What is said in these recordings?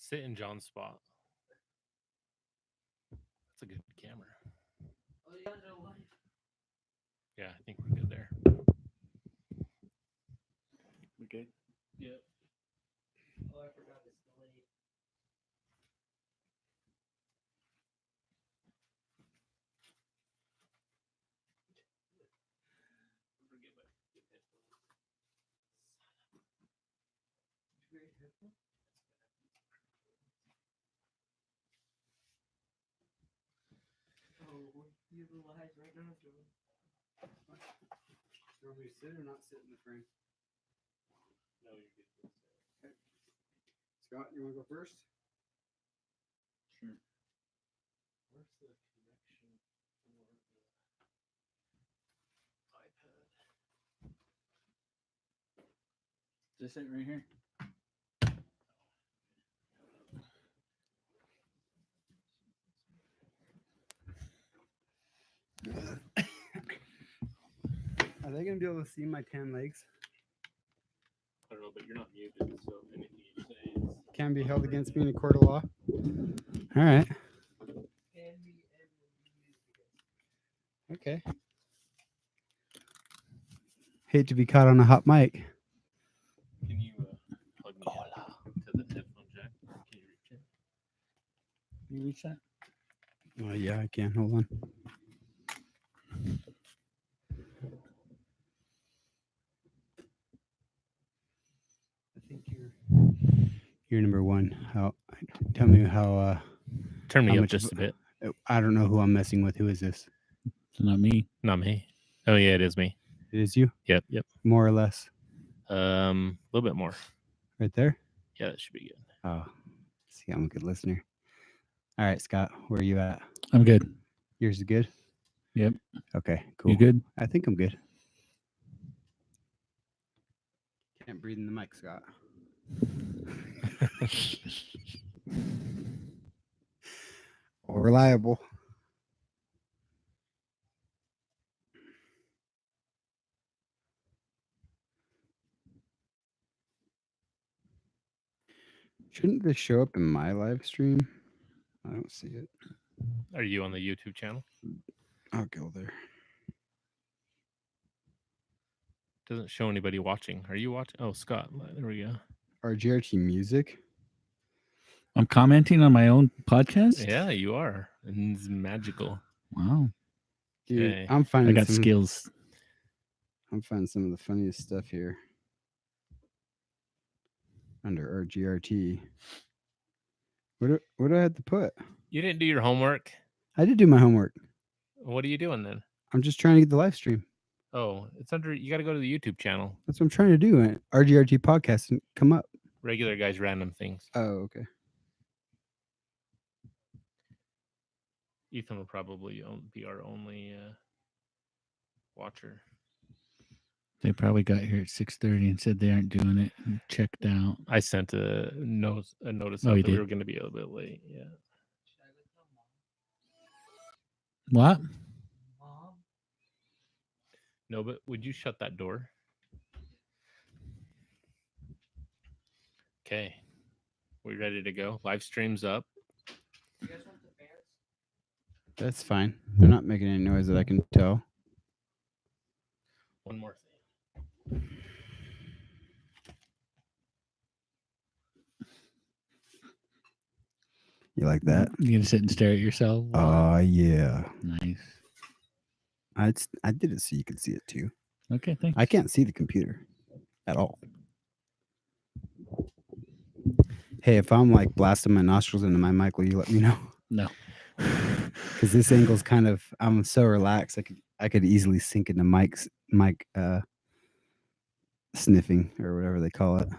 Sit in John's spot. That's a good camera. Oh, you got no light. Yeah, I think we're good there. We good? Yep. Oh, I forgot it's delayed. Great headphone. Oh, you have the lights right now, Joe. You want me to sit or not sit in the frame? No, you're good. Okay. Scott, you want to go first? Sure. Where's the connection for the iPad? Is this it right here? Are they gonna be able to see my tan legs? I don't know, but you're not muted, so anything you say is... Can be held against me in a court of law. All right. Okay. Hate to be caught on a hot mic. Can you plug me into the headphone jack? Can you reach it? Can you reach that? Oh yeah, I can. Hold on. I think you're number one. How? Tell me how. Turn me How up much just of- a bit. I don't know who I'm messing with. Who is this? It's not me. Not me. Oh yeah, it is me. It is you, Yep, yep. more or less. A little bit more. Right there. Yeah, that should be good. Oh, see, I'm a good listener. All right, Scott, where are you at? I'm good. Yours is good. Yep. Okay, cool. You good? I think I'm good. Can't breathe in the mic, Scott. Or reliable. Shouldn't this show up in my live stream? I don't see it. Are you on the YouTube channel? I'll go there. Doesn't show anybody watching. Are you watching? Oh, Scott. There we go. RGRT music. I'm commenting on my own podcast. Yeah, you are. And it's magical. Wow. Dude, Okay. I'm I finding got some, skills. I'm finding some of the funniest stuff here. Under RGRT. What do I have to put? You didn't do your homework. I did do my homework. What are you doing then? I'm just trying to get the live stream. Oh, it's under. You got to go to the YouTube channel. That's what I'm trying to do. RGRT podcast and come up. Regular guys, random things. Oh, okay. Ethan will probably be our only watcher. They probably got here at 6:30 and said they aren't doing it and checked out. I sent a notice Oh, out you that we did? were going to be a little bit late. Yeah. What? Mom? No, but would you shut that door? Okay. We ready to go? Live stream's up. You guys want the fans? That's fine. They're not making any noise that I can tell. One more thing. You like that? You gonna sit and stare at yourself? Oh, yeah. Nice. I did it so you could see it too. Okay, thanks. I can't see the computer at all. Hey, if I'm like blasting my nostrils into my mic, will you let me know? No. Because this angle's kind of, I'm so relaxed. I could easily sink into mic sniffing or whatever they call it.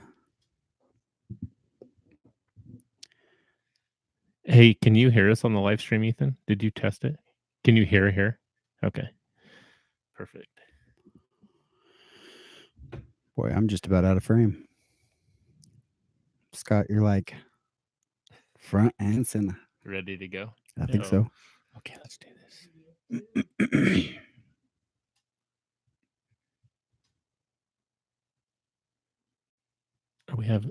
Hey, can you hear us on the live stream, Ethan? Did you test it? Can you hear here? Okay. Perfect. Boy, I'm just about out of frame. Scott, you're like front and center. Ready to go? I think Oh. so. Okay, let's do this. We have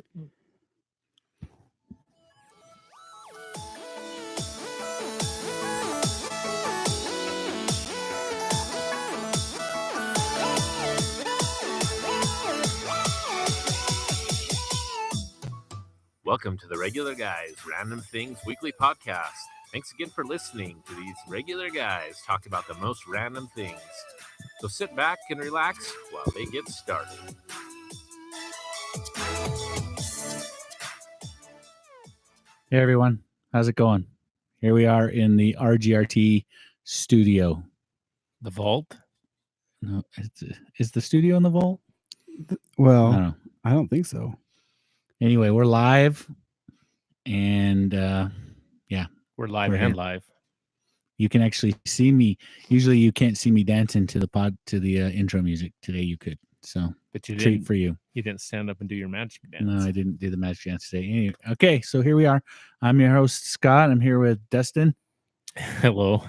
Welcome to the Regular Guys Random Things Weekly Podcast. Thanks again for listening to these regular guys talk about the most random things. So sit back and relax while they get started. Hey everyone, how's it going? Here we are in the RGRT studio. The vault? No, is the studio in the vault? I Well, don't know. I don't think so. Anyway, we're live, and We're live We're and here. live. you can actually see me. Usually, you can't see me dancing to the intro music. Today, you could. So, But you treat for you. didn't stand up and do your magic dance. No, I didn't do the magic dance today. Anyway, okay, so here we are. I'm your host Scott. I'm here with Dustin Hello.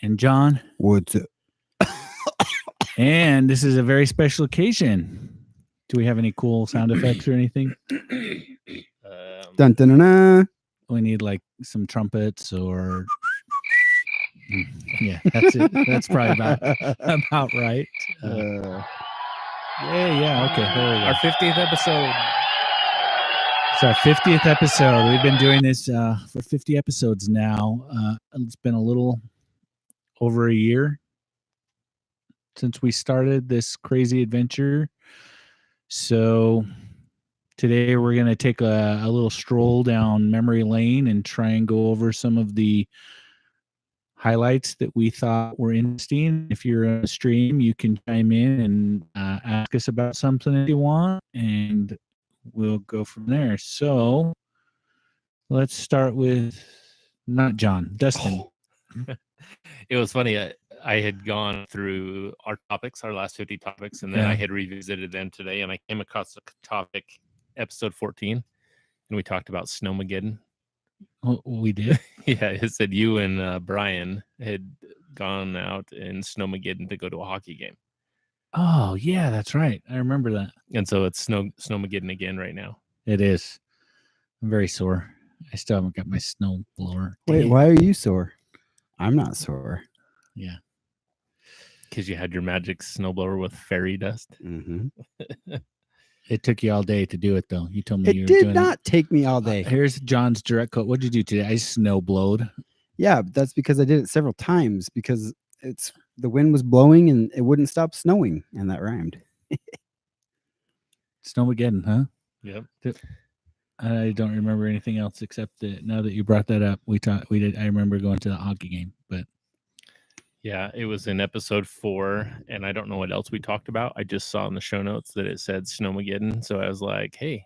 and John. What's it? And this is a very special occasion. Do we have any cool sound effects or anything? Dun, dun, dun, dun. We need like some trumpets or yeah, that's it. That's probably about right. Yeah. Okay, there we go. Our 50th episode. It's our 50th episode. We've been doing this for 50 episodes now. It's been a little over a year since we started this crazy adventure. So today we're going to take a little stroll down memory lane and try and go over some of the highlights that we thought were interesting. If you're on a stream, you can chime in and ask us about something if you want, and we'll go from there. So let's start with not John, Dustin. It was funny. I had gone through our last 50 topics, and then I Yeah. had revisited them today, and I came across a topic, episode 14, and we talked about Snowmageddon. Oh, we did. Yeah, it said you and Brian had gone out in Snowmageddon to go to a hockey game, Oh, yeah, that's right. I remember that. and so it's Snowmageddon again right now. It is. I'm very sore. I still haven't got my snow blower. Wait, Dang. why are you sore? I'm not sore. Yeah. Because you had your magic snowblower with fairy dust. Mm-hmm. It took you all day to do it, though. You told me you It were did doing not take me all it. day. Here's John's direct quote. What did you do today? I snow blowed. Yeah, but that's because I did it several times because the wind was blowing and it wouldn't stop snowing, and that rhymed. Snowmageddon, huh? Yep. I don't remember anything else except that now that you brought that up, we did. I remember going to the hockey game, but Yeah, it was in episode 4, and I don't know what else we talked about. I just saw in the show notes that it said Snowmageddon, so I was like, hey.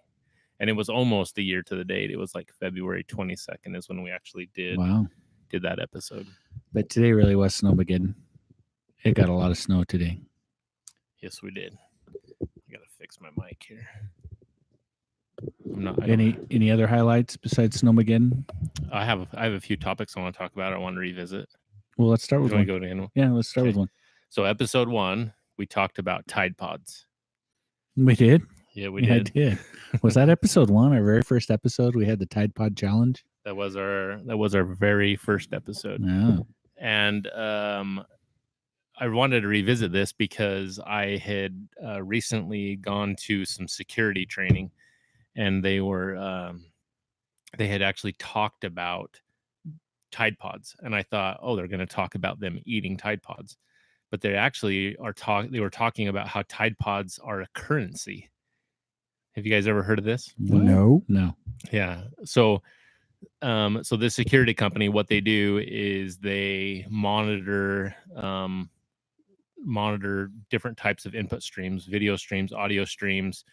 And it was almost a year to the date. It was like February 22nd is when we actually did wow. that episode. But today really was Snowmageddon. It got a lot of snow today. Yes, we did. I gotta fix my mic here. I Any other highlights besides Snowmageddon? have a few topics I want to talk about. I want to revisit. Well, let's start with Do you want one. to go to animal? Yeah, let's start with Okay. one. So episode 1, we talked about Tide Pods. We did. Yeah, we Yeah, I did. did. Was that episode 1? Our very first episode. We had the Tide Pod challenge. That was our very first episode. Oh, And I wanted to revisit this because I had recently gone to some security training, and they had actually talked about Tide Pods, and I thought, oh, they're going to talk about them eating Tide Pods, but they actually they were talking about how Tide Pods are a currency. Have you guys ever heard of this? what? No. No. Yeah. So this security company, what they do is they monitor different types of input streams, video streams, audio streams,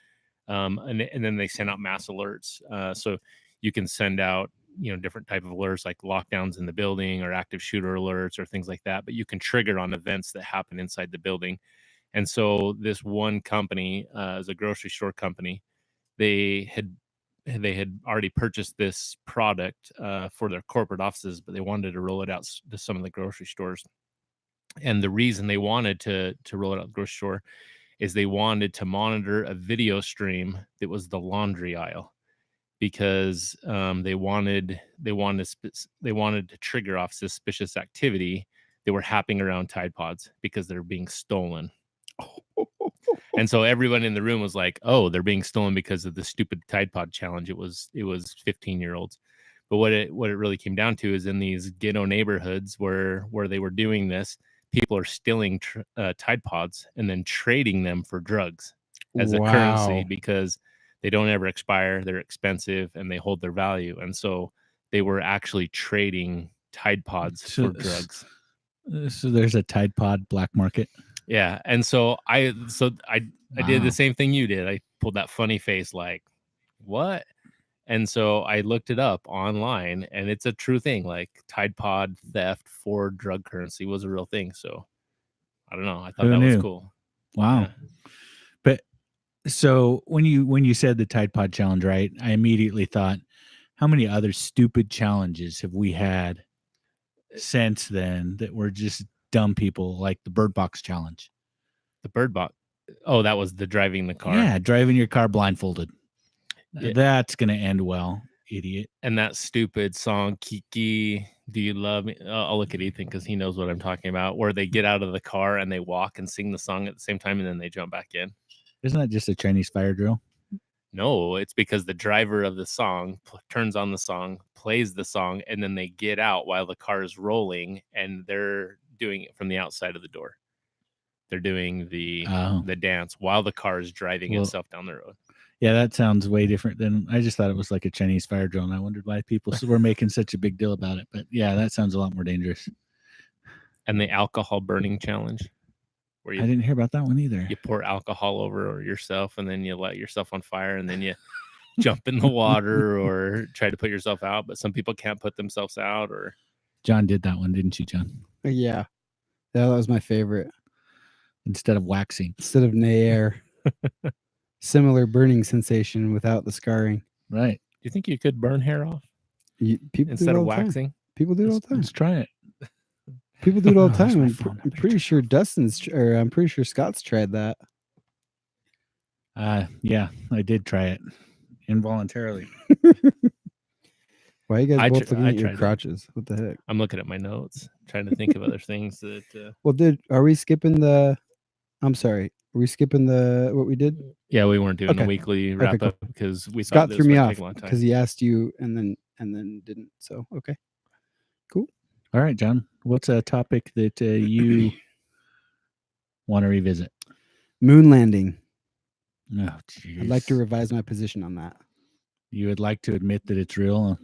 and then they send out mass alerts. So you can send out different type of alerts like lockdowns in the building or active shooter alerts or things like that. But you can trigger on events that happen inside the building. And so this one company is a grocery store company. They had already purchased this product for their corporate offices, but they wanted to roll it out to some of the grocery stores. And the reason they wanted to roll it out the grocery store is they wanted to monitor a video stream that was the laundry aisle, because they wanted to trigger off suspicious activity that were happening around Tide Pods because they're being stolen. And so everyone in the room was like, "Oh, they're being stolen because of the stupid Tide Pod challenge." It was 15-year-olds. But what it really came down to is in these ghetto neighborhoods where they were doing this, people are stealing Tide Pods and then trading them for drugs as a currency Wow. because they don't ever expire, they're expensive, and they hold their value. And so they were actually trading Tide Pods So- for drugs. So there's a Tide Pod black market. Yeah, and so I did Wow. the same thing you did. I pulled that funny face like, "What?" And so I looked it up online, and it's a true thing. Like Tide Pod theft for drug currency was a real thing. So I don't know. I thought Who that was knew? cool. Wow. Yeah. But so when you said the Tide Pod challenge, right? I immediately thought, how many other stupid challenges have we had since then that were just dumb people, like the Bird Box challenge? The Bird Box. Oh, that was the driving the car. Yeah, driving your car blindfolded. Yeah. That's gonna end well, idiot. And that stupid song, Kiki, Do You Love Me? I'll look at Ethan because he knows what I'm talking about, where they get out of the car and they walk and sing the song at the same time and then they jump back in. Isn't that just a Chinese fire drill? No, it's because the driver of the song turns on the song, plays the song, and then they get out while the car is rolling, and they're doing it from the outside of the door. They're doing the Oh. dance while the car is driving Well- itself down the road. Yeah, that sounds way different than I just thought it was like a Chinese fire drill, and I wondered why people were making such a big deal about it. But yeah, that sounds a lot more dangerous. And the alcohol burning challenge, where I you, didn't hear about that one either. you pour alcohol over yourself and then you light yourself on fire and then you jump in the water or try to put yourself out. But some people can't put themselves out. Or John did that one, didn't you, John? Yeah. That was my favorite. Instead of waxing, Instead of Nair. Similar burning sensation without the scarring. right? do you think you could burn hair off People do instead it of all the time. waxing? People do it all the time. Let's try it. People do it all the Oh, that's time. my I'm, phone. I'm pretty sure I'm pretty sure Scott's tried that. Yeah, I did try it involuntarily. Why are you guys I both tr- looking I at your tried it. crotches? What the heck? I'm looking at my notes, trying to think of other things that. Well, are we skipping the? I'm sorry. Are we skipping what we did? Yeah, we weren't doing the Okay. weekly wrap cool. up because we Scott thought this threw me would off take a long time. because he asked you and then didn't. So okay. All right, John. What's a topic that you want to revisit? Moon landing. Oh, I'd like to jeez. revise my position on that. You would like to admit that it's real?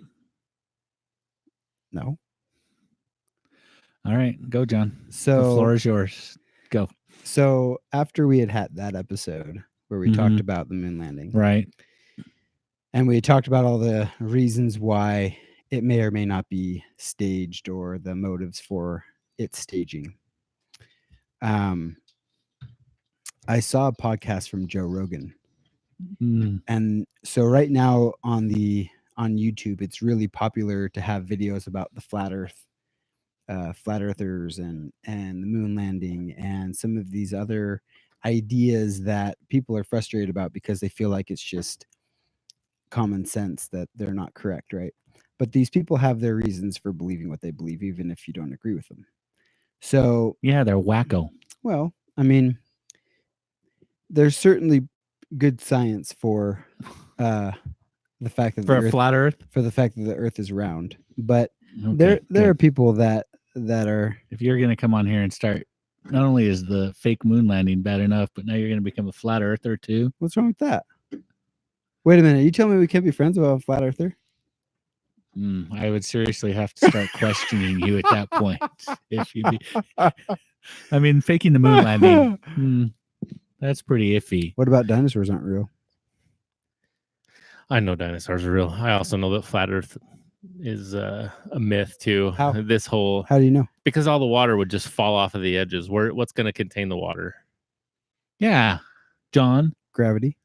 No. All right, go, John. The So floor is yours. Go. So after we had that episode where we talked Mhm. about the moon landing, Right. and we talked about all the reasons why it may or may not be staged or the motives for its staging. I saw a podcast from Joe Rogan, Mm, and so right now on YouTube, it's really popular to have videos about the flat earthers and the moon landing and some of these other ideas that people are frustrated about because they feel like it's just common sense that they're not correct, right? But these people have their reasons for believing what they believe, even if you don't agree with them. So, yeah, they're wacko. well, I mean, there's certainly good science for the fact that For a flat Earth. the Earth is round, but Okay, there are good. people that are If you're going to come on here and start, not only is the fake moon landing bad enough, but now you're going to become a flat earther too. what's wrong with that? Wait a minute, you telling me we can't be friends about a flat earther? I would seriously have to start questioning you at that point. If you, I mean, faking the moon landing, that's pretty iffy. What about dinosaurs aren't real? I know dinosaurs are real. I also know that flat Earth is a myth too. How? This whole How do you know? because all the water would just fall off of the edges. What's going to contain the water? Yeah, John. Gravity.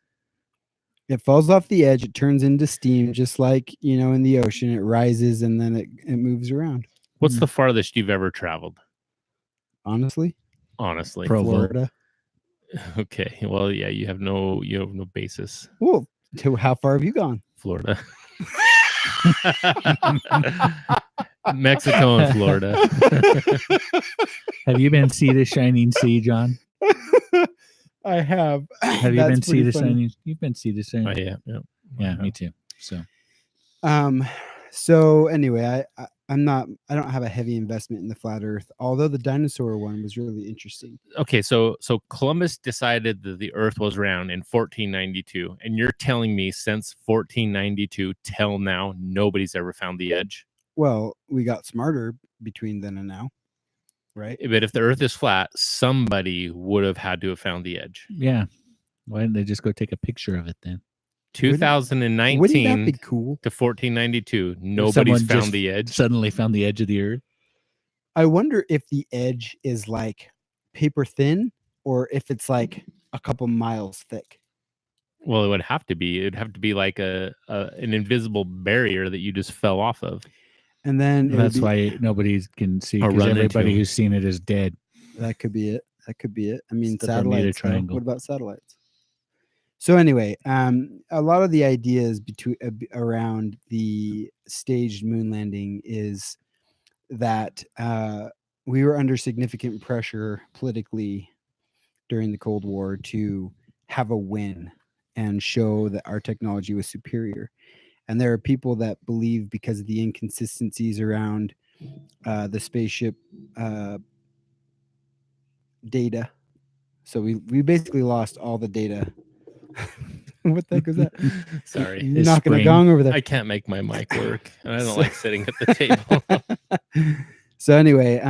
It falls off the edge, it turns into steam, just like, in the ocean. It rises and then it moves around. What's the farthest you've ever traveled? Honestly, Honestly, Provo. Florida. Okay. Well, yeah, you have no basis. Well, how far have you gone? Florida, Mexico, and Florida. Have you been see the shining sea, John? I have. Have you That's been see pretty this? funny. You've been see this? Yeah, Yeah. me too. So So anyway, I don't have a heavy investment in the flat Earth, although the dinosaur one was really interesting. Okay, so Columbus decided that the Earth was round in 1492, and you're telling me since 1492 till now, nobody's ever found the edge. Well, we got smarter between then and now, right? But if the Earth is flat, somebody would have had to have found the edge. yeah, why didn't they just go take a picture of it then? 2019 Wouldn't that be cool? to 1492, nobody's Someone found just the edge. Suddenly found the edge of the Earth. I wonder if the edge is like paper thin or if it's like a couple miles thick. Well, it would have to be. It'd have to be like an invisible barrier that you just fell off of. And then it would That's be- why nobody can see. Or Because run everybody into. who's seen it is dead. that could be it. That could be it. I mean, It's the Bermuda satellites. though. Triangle. What about satellites? So anyway, a lot of the ideas around the staged moon landing is that we were under significant pressure politically during the Cold War to have a win and show that our technology was superior. And there are people that believe because of the inconsistencies around the spaceship data. So we basically lost all the data. What the heck was that? Sorry. You're His knocking a spring. gong over there. I can't make my mic work, and I don't like sitting at the table. So anyway,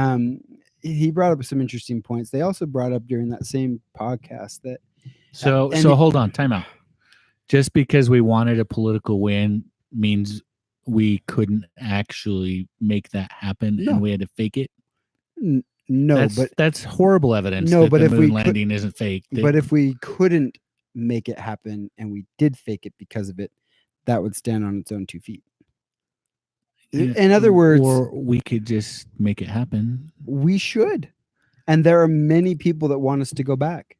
he brought up some interesting points. They also brought up during that same podcast that So and so it- hold on, time out. Just because we wanted a political win means we couldn't actually make that happen, No. and we had to fake it. no, That's horrible evidence. No, that but the if moon we could- landing isn't fake. but if we couldn't make it happen and we did fake it because of it, that would stand on its own 2 feet. In other words, or we could just make it happen. we should. And there are many people that want us to go back.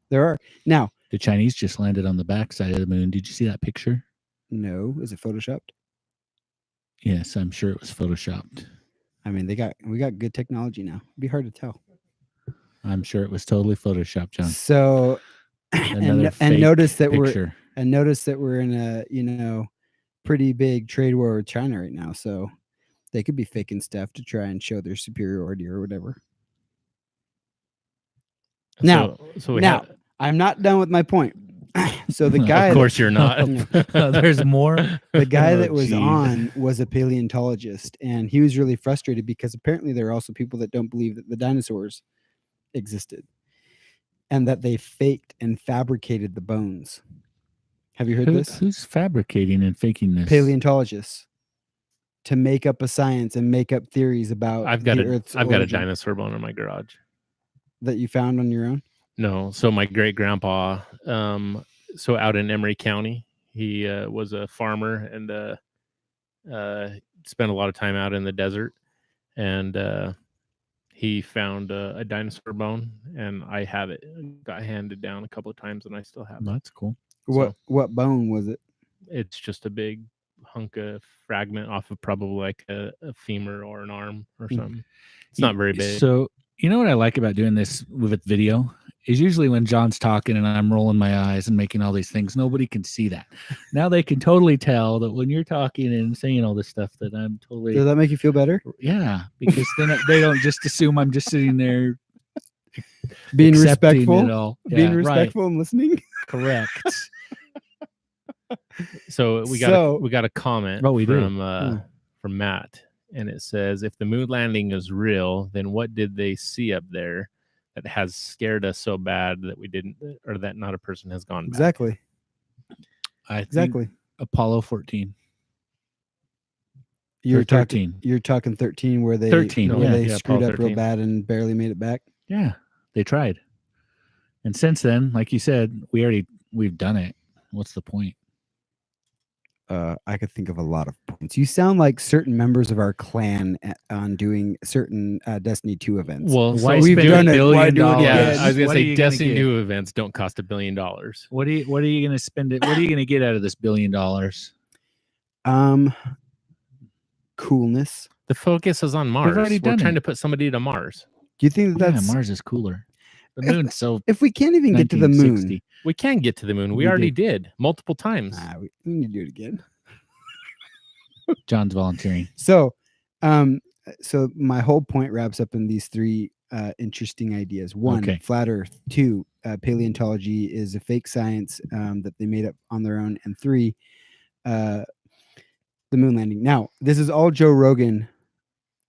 There are. Now, The Chinese just landed on the backside of the moon. Did you see that picture? no, is it photoshopped? Yes, I'm sure it was photoshopped. I mean, we got good technology now. It'd be hard to tell. I'm sure it was totally photoshopped, John. So Another and notice that picture. we're in a pretty big trade war with China right now. So they could be faking stuff to try and show their superiority or whatever. Now- so we now, have- I'm not done with my point. So the guy of course you're not. There's more. the guy Oh, that was geez. on was a paleontologist, and he was really frustrated because apparently there are also people that don't believe that the dinosaurs existed and that they faked and fabricated the bones. Have you heard this? Who's fabricating and faking this? Paleontologists to make up a science and make up theories about I've got the a Earth's I've got a origin dinosaur bone in my garage. that you found on your own. No, so my great grandpa, so out in Emery County, he was a farmer and spent a lot of time out in the desert, and he found a dinosaur bone, and I have it. Got handed down a couple of times, and I still have it. That's cool. What bone was it? It's just a big hunk of fragment off of probably like a femur or an arm or Mm. something. It's not very big. So you know what I like about doing this with video is usually when John's talking and I'm rolling my eyes and making all these things, nobody can see that. Now they can totally tell that when you're talking and saying all this stuff that I'm totally Does that make you feel better? yeah, because then they don't just assume I'm just sitting there Being accepting respectful, it all. being Yeah, right. respectful and listening. Correct. So we got So- we got a comment Oh, we do. from Matt, and it says, "If the moon landing is real, then what did they see up there that has scared us so bad that we didn't, or that not a person has gone back?" Exactly. I think Exactly. Apollo 14. You're Or talking 13. you're talking 13 where they 13, where yeah, they yeah, screwed Apollo up real 13. bad and barely made it back. Yeah, they tried. And since then, like you said, we've done it. What's the point? I could think of a lot of points. You sound like certain members of our clan on doing certain Destiny 2 events. Well, Why so we've spend done $1 it. billion? Why do it yeah, again? I was gonna What are say you gonna Destiny get? 2 events don't cost $1 billion. What are you going to spend it? What are you going to get out of this $1 billion? Coolness. The focus is on Mars. already We're done trying it. to put somebody to Mars. Do you think that Yeah, that's Mars is cooler. The moon's so If we can't even get to the moon, 1960. We can get to the moon. We We already did multiple times. we need to do it again. John's volunteering. So, so my whole point wraps up in these three interesting ideas. One, Okay. flat Earth. Two, paleontology is a fake science that they made up on their own. And three, the moon landing. Now, this is all Joe Rogan.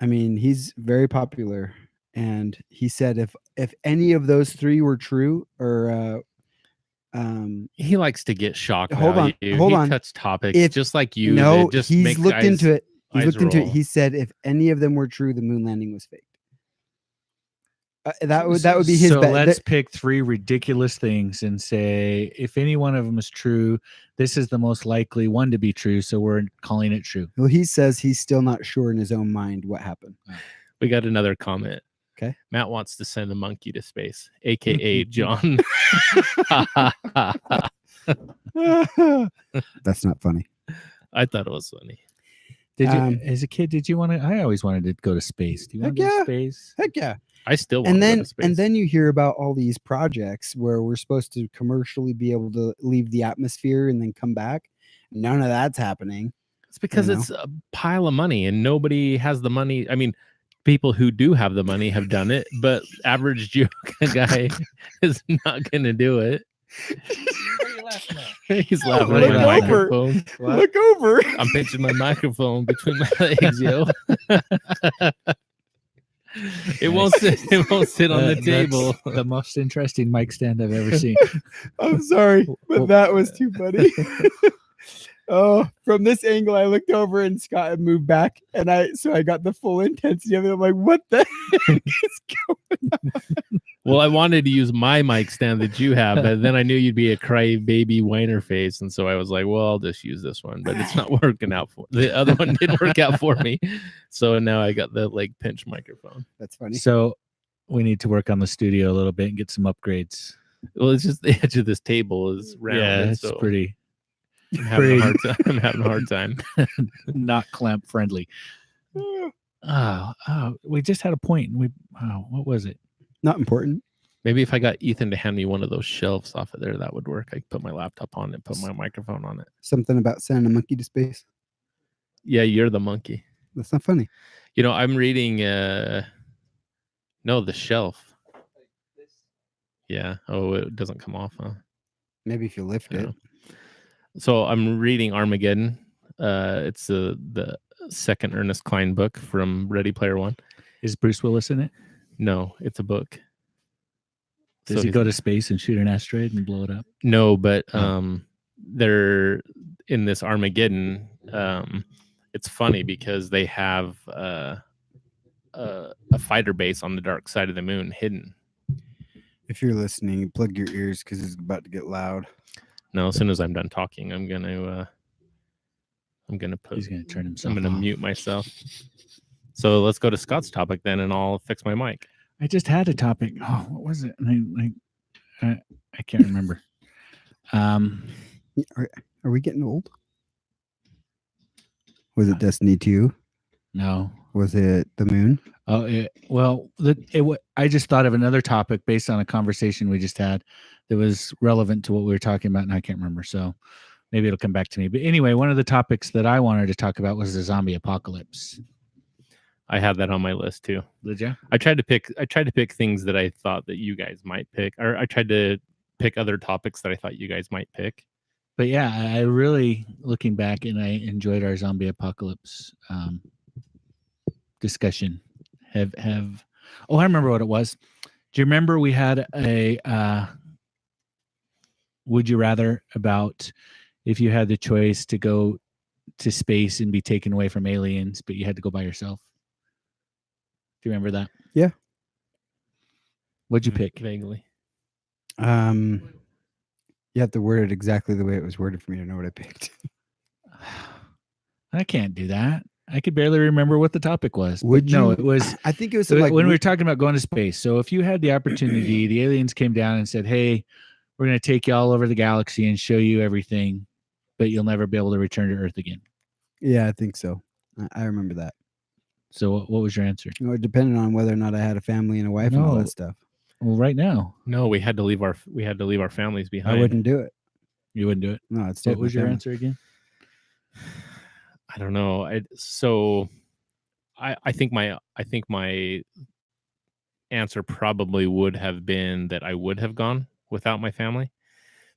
I mean, he's very popular, and he said if any of those three were true, or He likes to get shock Hold on, value. hold He on. cuts topics If- just like you. no, that just he's makes looked guys- into it. He's eyes looked into it. roll. He said if any of them were true, the moon landing was fake. That would be his So bet. let's pick three ridiculous things and say if any one of them is true, this is the most likely one to be true. So we're calling it true. Well, he says he's still not sure in his own mind what happened. We got another comment. Okay. Matt wants to send a monkey to space, aka John. That's not funny. I thought it was funny. Did you, Um, as a kid, did you want to? I always wanted to go to space. Do you want to Heck go yeah. to space? Heck yeah. I still want And to go then to space. and then you hear about all these projects where we're supposed to commercially be able to leave the atmosphere and then come back. None of that's happening. It's because you know? it's a pile of money and nobody has the money. I mean, people who do have the money have done it, but average Joe guy is not going to do it. What are you laughing at? He's laughing Look at my over. microphone. Look over. I'm pinching my microphone between my legs, yo. It won't sit. It won't sit on the That's table. the most interesting mic stand I've ever seen. I'm sorry, but Well- that was too funny. Oh, from this angle, I looked over and Scott had moved back, and I got the full intensity of it. I'm like, what the heck is going? Well, I wanted to use my mic stand that you have, but then I knew you'd be a cry baby whiner face, and so I was like, "Well, I'll just use this one." But it's not working out for the other one. Didn't work out for me, so now I got the like pinch microphone. That's funny. So we need to work on the studio a little bit and get some upgrades. Well, it's just the edge of this table is round. Yeah, and it's so pretty I'm having a hard time. I'm having a hard time. not clamp friendly. Oh, we just had a point. And what was it? Not important. Maybe if I got Ethan to hand me one of those shelves off of there, that would work. I could put my laptop on it, put my microphone on it. Something about sending a monkey to space. Yeah, you're the monkey. That's not funny. You know, I'm reading no, the shelf. Yeah. Oh, it doesn't come off, huh? Maybe if you lift Yeah. it. So I'm reading Armageddon. It's the second Ernest Cline book from Ready Player One. Is Bruce Willis in it? No, it's a book. Does So he he's- go to space and shoot an asteroid and blow it up? No, but Oh. they're in this Armageddon. It's funny because they have a fighter base on the dark side of the moon hidden. If you're listening, plug your ears because it's about to get loud. No, as soon as I'm done talking, I'm gonna put. He's going to turn himself I'm gonna off. mute myself. So let's go to Scott's topic then, and I'll fix my mic. I just had a topic. Oh, what was it? I can't remember. Are we getting old? Was it Destiny 2? No. Was it the moon? Oh, well, I just thought of another topic based on a conversation we just had that was relevant to what we were talking about, and I can't remember. So maybe it'll come back to me. But anyway, one of the topics that I wanted to talk about was the zombie apocalypse. I had that on my list too. Did you? I tried to pick things that I thought that you guys might pick, or I tried to pick other topics that I thought you guys might pick. But yeah, I really, looking back, and I enjoyed our zombie apocalypse discussion. Oh, I remember what it was. Do you remember we had a would you rather about if you had the choice to go to space and be taken away from aliens, but you had to go by yourself? Do you remember that? Yeah. What'd you pick? Vaguely. You have to word it exactly the way it was worded for me to know what I picked. I can't do that. I could barely remember what the topic was. Would But no, you- it was I think it was so something like when we were talking about going to space. So if you had the opportunity, the aliens came down and said, "Hey, we're going to take you all over the galaxy and show you everything, but you'll never be able to return to Earth again." Yeah, I think so. I remember that. So what was your answer? You know, it depended on whether or not I had a family and a wife and all No. that stuff. Well, right now, No, we had to leave our families behind. I wouldn't do it. you wouldn't do it. No, I'd stay What with was my your family. answer again? I don't know. I think my answer probably would have been that I would have gone without my family.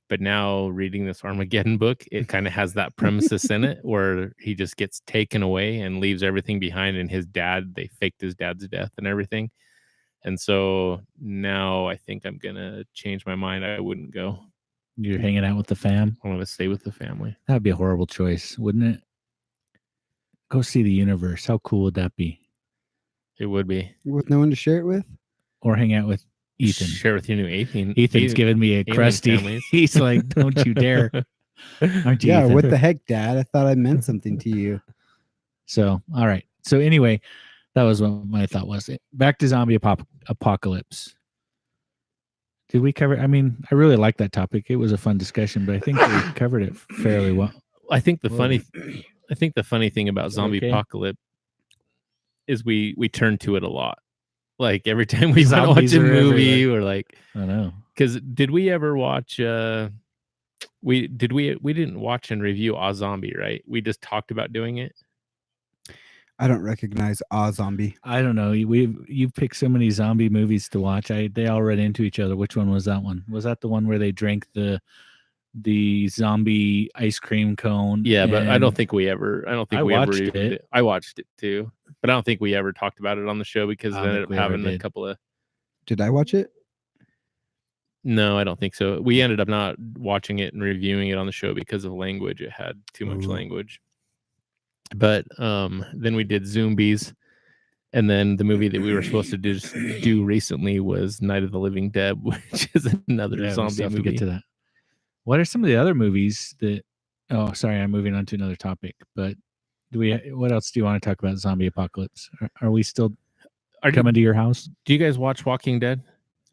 But now reading this Armageddon book, it kind of has that premises in it where he just gets taken away and leaves everything behind. And they faked his dad's death and everything. And so now I think I'm going to change my mind. I wouldn't go. You're hanging out with the fam. I want to stay with the family. That'd be a horrible choice, wouldn't it? Go see the universe. How cool would that be? It would be. With no one to share it with? Or hang out with Ethan. Share with your new Ethan. Ethan's giving me a alien crusty. families. He's like, "Don't you dare!" Aren't you? Yeah, Ethan? what the heck, Dad? I thought I meant something to you. So, all right. So anyway, that was what my thought was. Back to zombie apocalypse. Did we cover? I mean, I really like that topic. It was a fun discussion, but I think we covered it fairly well. I think the Whoa. funny thing about Is that zombie okay? apocalypse is we turn to it a lot. Like every time we want to Zombies watch a are movie, everywhere. or like, I know. because did we ever watch? We didn't watch and review a zombie, right? We just talked about doing it. I don't recognize zombie. I don't know. You picked so many zombie movies to watch. They all run into each other. Which one was that one? Was that the one where they drank the zombie ice cream cone? Yeah, but I don't and- think we ever. I don't think I we ever watched reviewed it. I watched it too, but I don't think we ever talked about it on the show because I it don't ended think up we ever having a did. couple of. Did I watch it? No, I don't think so. We ended up not watching it and reviewing it on the show because of language. It had too much Ooh. language. But then we did Zombies, and then the movie that we were supposed to do recently was Night of the Living Dead, which is another Yeah, we zombie still have to movie. get to that. What are some of the other movies that? Oh, sorry, I'm moving on to another topic. But what else do you want to talk about? Zombie apocalypse? Are we still coming to your house? Do you guys watch Walking Dead?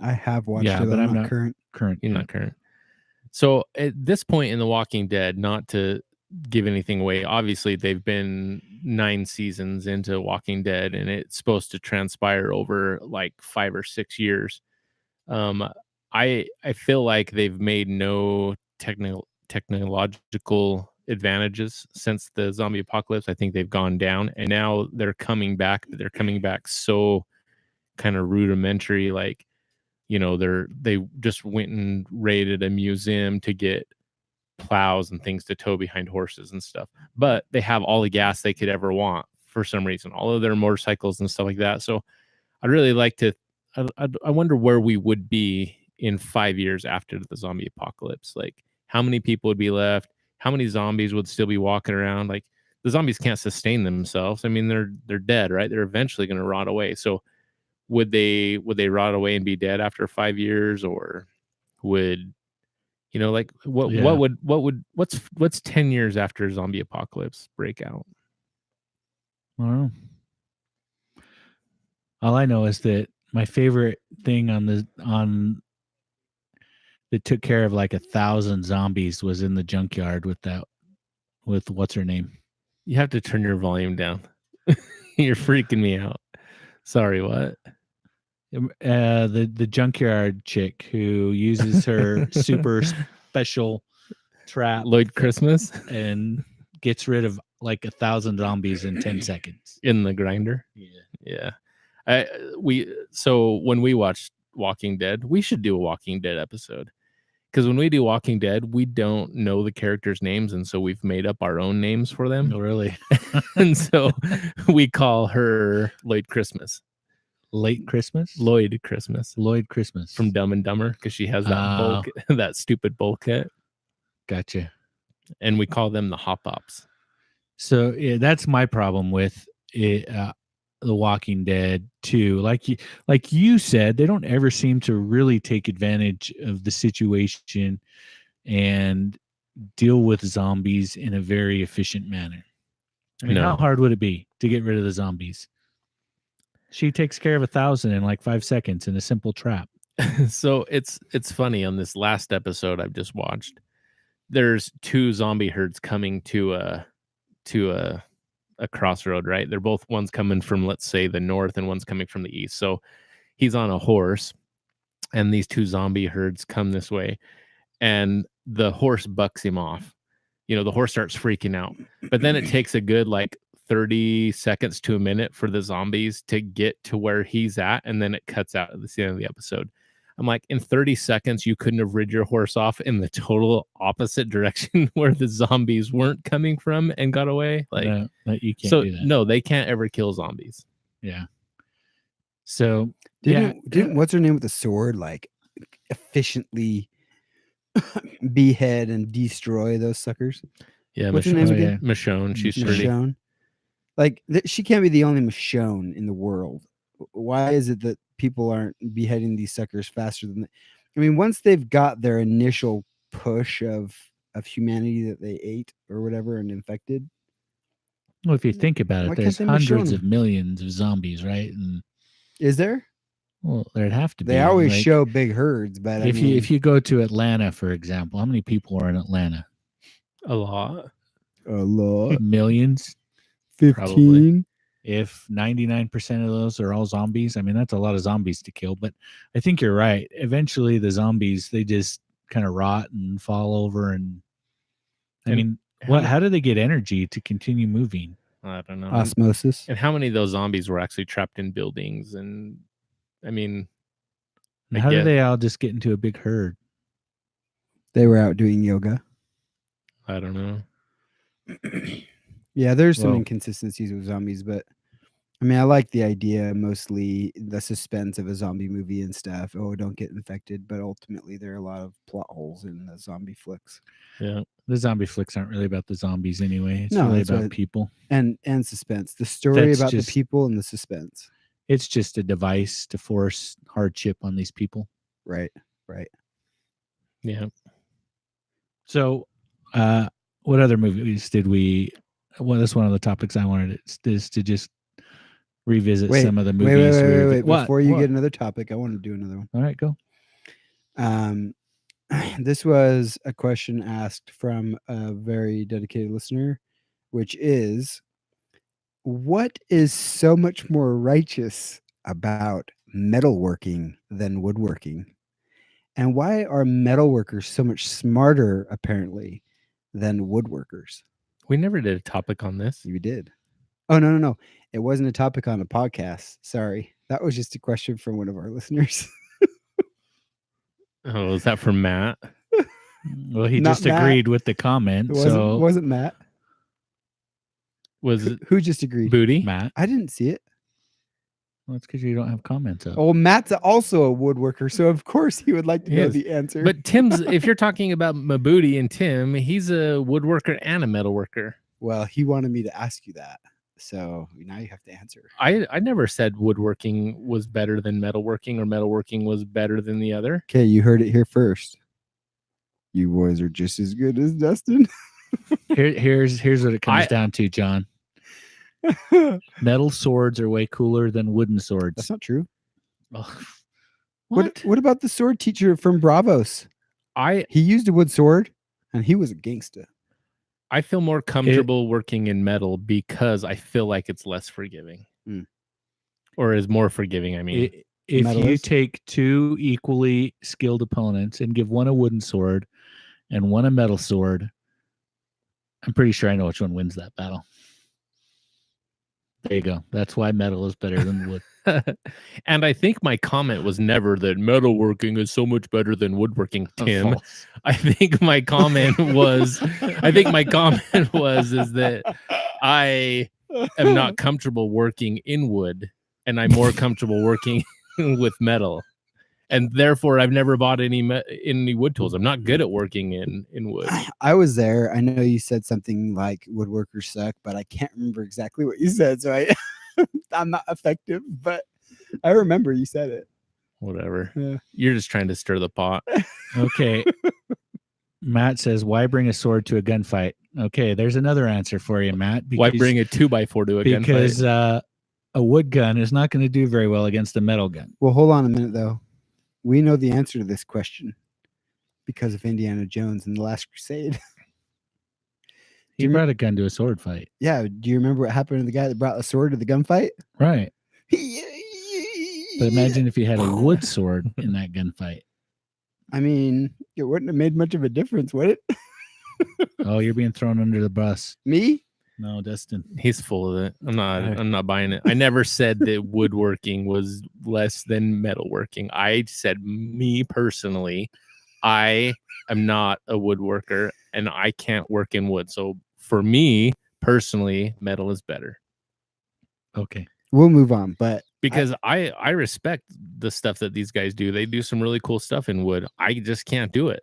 I have watched Yeah, it, but but I'm I'm not- not current. Current? You're not current. So at this point in The Walking Dead, not to give anything away, obviously they've been 9 seasons into Walking Dead, and it's supposed to transpire over like 5 or 6 years. I feel like they've made no technological advantages since the zombie apocalypse. I think they've gone down, and now they're coming back. But they're coming back so kind of rudimentary, like, you know, they just went and raided a museum to get plows and things to tow behind horses and stuff. But they have all the gas they could ever want for some reason, all of their motorcycles and stuff like that. So I'd really like to. I wonder where we would be in 5 years after the zombie apocalypse. Like, how many people would be left? How many zombies would still be walking around? Like, the zombies can't sustain themselves. I mean, they're dead, right? They're eventually going to rot away. So would they rot away and be dead after 5 years, or would, you know, like what's 10 years after zombie apocalypse break out? I don't know. All I know is that my favorite thing on that took care of like 1,000 zombies was in the junkyard with what's her name? You have to turn your volume down. You're freaking me out. Sorry, what? The junkyard chick who uses her super special trap Lloyd Christmas and gets rid of like 1,000 zombies in 10 seconds. in the grinder. Yeah. Yeah. So when we watched Walking Dead, we should do a Walking Dead episode. Because when we do Walking Dead, we don't know the characters' names, and so we've made up our own names for them. Oh, really? And so we call her Lloyd Christmas. Late Christmas? Lloyd Christmas Lloyd Christmas. from Dumb and Dumber, because she has that Oh. that stupid bowl cut. Gotcha. And we call them the Hop Ops. So yeah, that's my problem with it, The Walking Dead too. Like you said, they don't ever seem to really take advantage of the situation and deal with zombies in a very efficient manner. I mean, No. how hard would it be to get rid of the zombies? She takes care of 1,000 in like 5 seconds in a simple trap. So it's funny, on this last episode I've just watched, there's 2 zombie herds coming to a crossroad, right? They're both, one's coming from, let's say, the north, and one's coming from the east. So he's on a horse, and these two zombie herds come this way, and the horse bucks him off. The horse starts freaking out, but then it takes a good 30 seconds to a minute for the zombies to get to where he's at, and then it cuts out at the end of the episode. I'm like, in 30 seconds, you couldn't have rid your horse off in the total opposite direction where the zombies weren't coming from and got away. No, you can't so do that. no, they can't ever kill zombies. Yeah. So Didn't what's her name with the sword efficiently behead and destroy those suckers? Yeah, What's her name again? Michonne. She's pretty. Michonne. She can't be the only Michonne in the world. Why is it that people aren't beheading these suckers faster than I mean, once they've got their initial push of humanity that they ate or whatever and infected. Well, if you think about Why it, can't there's they hundreds Michonne? of millions of zombies, right? And Is there? well, there'd have to be. They always show big herds, but if you go to Atlanta, for example, how many people are in Atlanta? A lot. a lot. Millions. 15. If 99% of those are all zombies, I mean, that's a lot of zombies to kill. But I think you're right. Eventually, the zombies, they just kind of rot and fall over. And I mean, how do they get energy to continue moving? I don't know. Osmosis. And how many of those zombies were actually trapped in buildings? And I mean, How do they all just get into a big herd? They were out doing yoga. I don't know. Yeah, there's some inconsistencies with zombies, but I mean, I like the idea, mostly the suspense of a zombie movie and stuff. Oh, don't get infected. But ultimately, there are a lot of plot holes in the zombie flicks. Yeah. The zombie flicks aren't really about the zombies anyway. It's really about people. And suspense. The story That's about just- the people and the suspense. It's just a device to force hardship on these people. Right. Yeah. So, what other movies did we? Well, that's one of the topics I wanted is to just revisit some of the movies. Wait. Before you get another topic, I want to do another one. All right, go. This was a question asked from a very dedicated listener, which is, what is so much more righteous about metalworking than woodworking? And why are metalworkers so much smarter, apparently, than woodworkers? We never did a topic on this. You did. Oh, no. It wasn't a topic on a podcast. Sorry. That was just a question from one of our listeners. Oh, is that from Matt? Well, he Not just Matt. agreed with the comment. It wasn't Matt. Was it Who just agreed? Booty? Matt. I didn't see it. Well, it's because you don't have comments up. Oh, Matt's also a woodworker, so of course he would like to know Yes. the answer. But Tim's, if you're talking about Mabuti and Tim, he's a woodworker and a metalworker. well, he wanted me to ask you that, so now you have to answer. I never said woodworking was better than metalworking or metalworking was better than the other. Okay, you heard it here first. You boys are just as good as Dustin. Here's what it comes down to, John. Metal swords are way cooler than wooden swords. That's not true. Oh, What about the sword teacher from Bravos? He used a wood sword, and he was a gangster. I feel more comfortable working in metal because I feel like it's less forgiving. Or is more forgiving, I mean. If you Metalist? take two equally skilled opponents and give one a wooden sword and one a metal sword, I'm pretty sure I know which one wins that battle. There you go. That's why metal is better than wood. And I think my comment was never that metalworking is so much better than woodworking, Tim. False. I think my comment was is that I am not comfortable working in wood and I'm more comfortable working with metal. And therefore I've never bought any wood tools. I'm not good at working in wood. I was there. I know you said something like woodworkers suck, but I can't remember exactly what you said. So I'm not effective, but I remember you said it. Whatever. Yeah. You're just trying to stir the pot. Okay. Matt says, why bring a sword to a gunfight? Okay, there's another answer for you, Matt. Why bring a 2x4 to a gunfight? Because a wood gun is not going to do very well against a metal gun. Well, hold on a minute, though. We know the answer to this question because of Indiana Jones and the Last Crusade. He brought a gun to a sword fight. Yeah. Do you remember what happened to the guy that brought a sword to the gunfight? Right. But imagine if you had a wood sword in that gunfight. I mean, it wouldn't have made much of a difference, would it? Oh, you're being thrown under the bus. Me? No, Dustin. He's full of it. I'm Alright. not buying it. I never said that woodworking was less than metalworking. I said me personally, I am not a woodworker and I can't work in wood. So for me personally, metal is better. Okay. We'll move on, but Because I respect the stuff that these guys do. They do some really cool stuff in wood. I just can't do it.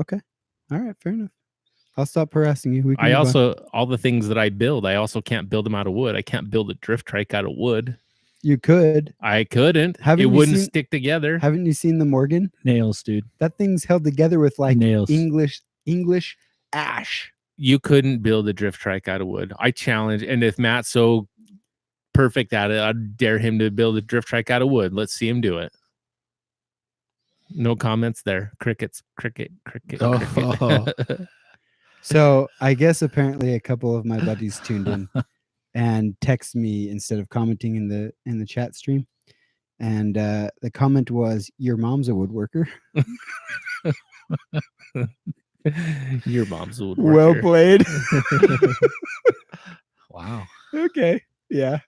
all right, fair enough. I'll stop harassing you. We can I move on. also all the things that I build, I also can't build them out of wood. I can't build a drift trike out of wood. You could. I couldn't. Haven't It you wouldn't seen- stick together. Haven't you seen the Morgan? Nails, dude. That thing's held together with like Nails. English ash. You couldn't build a drift trike out of wood. I challenge, and if Matt's so perfect at it, I'd dare him to build a drift trike out of wood. Let's see him do it. No comments there. Crickets, cricket. Oh. So I guess apparently a couple of my buddies tuned in and text me instead of commenting in the chat stream. And the comment was, "Your mom's a woodworker." Your mom's a woodworker. Well played. Wow. Okay. Yeah.